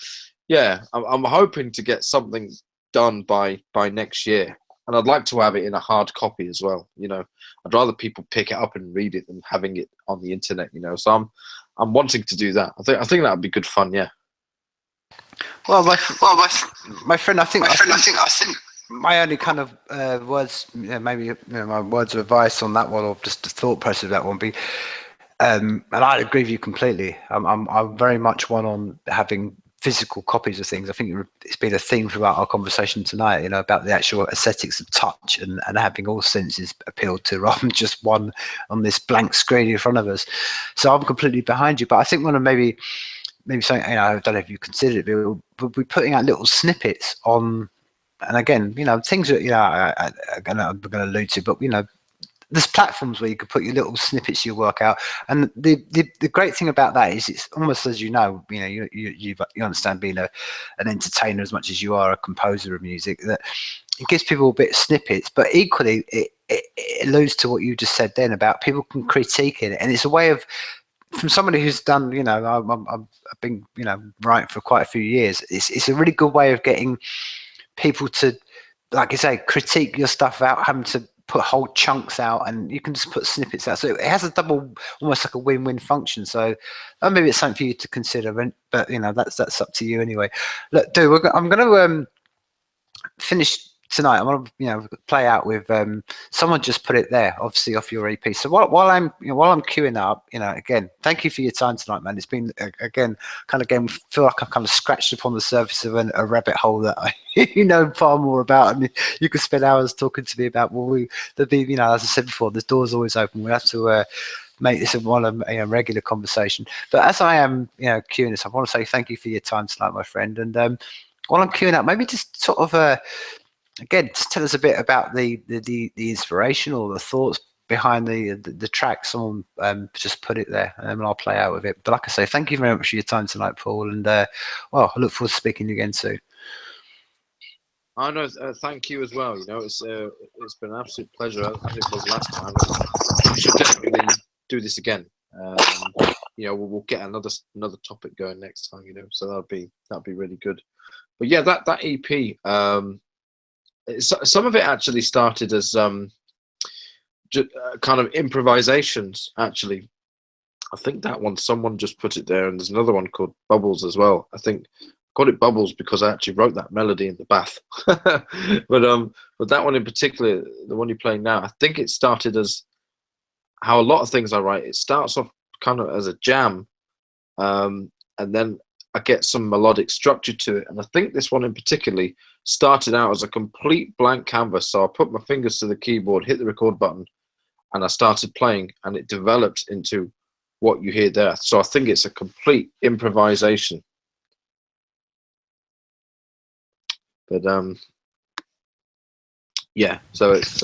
I'm hoping to get something done by next year, and I'd like to have it in a hard copy as well. I'd rather people pick it up and read it than having it on the internet. So I'm wanting to do that. I think that would be good fun. Yeah. Well, my friend, I think my only kind of words, maybe my words of advice on that one, or just the thought process of that one, be, and I agree with you completely. I'm very much one on having physical copies of things. I think it's been a theme throughout our conversation tonight, about the actual aesthetics of touch and having all senses appealed to, rather than just one on this blank screen in front of us. So I'm completely behind you, but I think one of maybe something, I don't know if you considered it, but we'll be putting out little snippets on. And again, things that, I'm going to allude to, but, there's platforms where you could put your little snippets of your work out. And the great thing about that is it's almost, as you understand being an entertainer as much as you are a composer of music, that it gives people a bit of snippets, but equally it alludes to what you just said then about people can critique it. And it's a way of, from somebody who's done, I've been, writing for quite a few years, it's a really good way of getting people to, like I say, critique your stuff without having to put whole chunks out, and you can just put snippets out. So it has a double, almost like a win-win function. So maybe it's something for you to consider, but that's up to you anyway. Look, dude, I'm going to finish tonight. I want to play out with someone just put it there, obviously off your EP. So while I'm queuing up, again, thank you for your time tonight, man. It's been again feel like I've kind of scratched upon the surface of a rabbit hole that I far more about, and you could spend hours talking to me about. Well, there'd be, as I said before, the door's always open. We have to make this a regular conversation. But as I am queuing this, I want to say thank you for your time tonight, my friend. And while I'm queuing up, maybe just sort of again, just tell us a bit about the inspiration or the thoughts behind the track. Someone just put it there, and I'll play out with it. But like I say, thank you very much for your time tonight, Paul, and I look forward to speaking to you again soon. I know. Thank you as well. It's been an absolute pleasure, as it was last time. We should definitely do this again. We'll get another topic going next time. So that'd be really good. But yeah, that EP. Some of it actually started as kind of improvisations. Actually, I think that one, someone just put it there, and there's another one called Bubbles as well. I think I called it Bubbles because I actually wrote that melody in the bath. But that one in particular, the one you're playing now, I think it started as how a lot of things I write. It starts off kind of as a jam, and then I get some melodic structure to it. And I think this one in particularly started out as a complete blank canvas. So I put my fingers to the keyboard, hit the record button, and I started playing, and it developed into what you hear there. So I think it's a complete improvisation. But yeah, so it's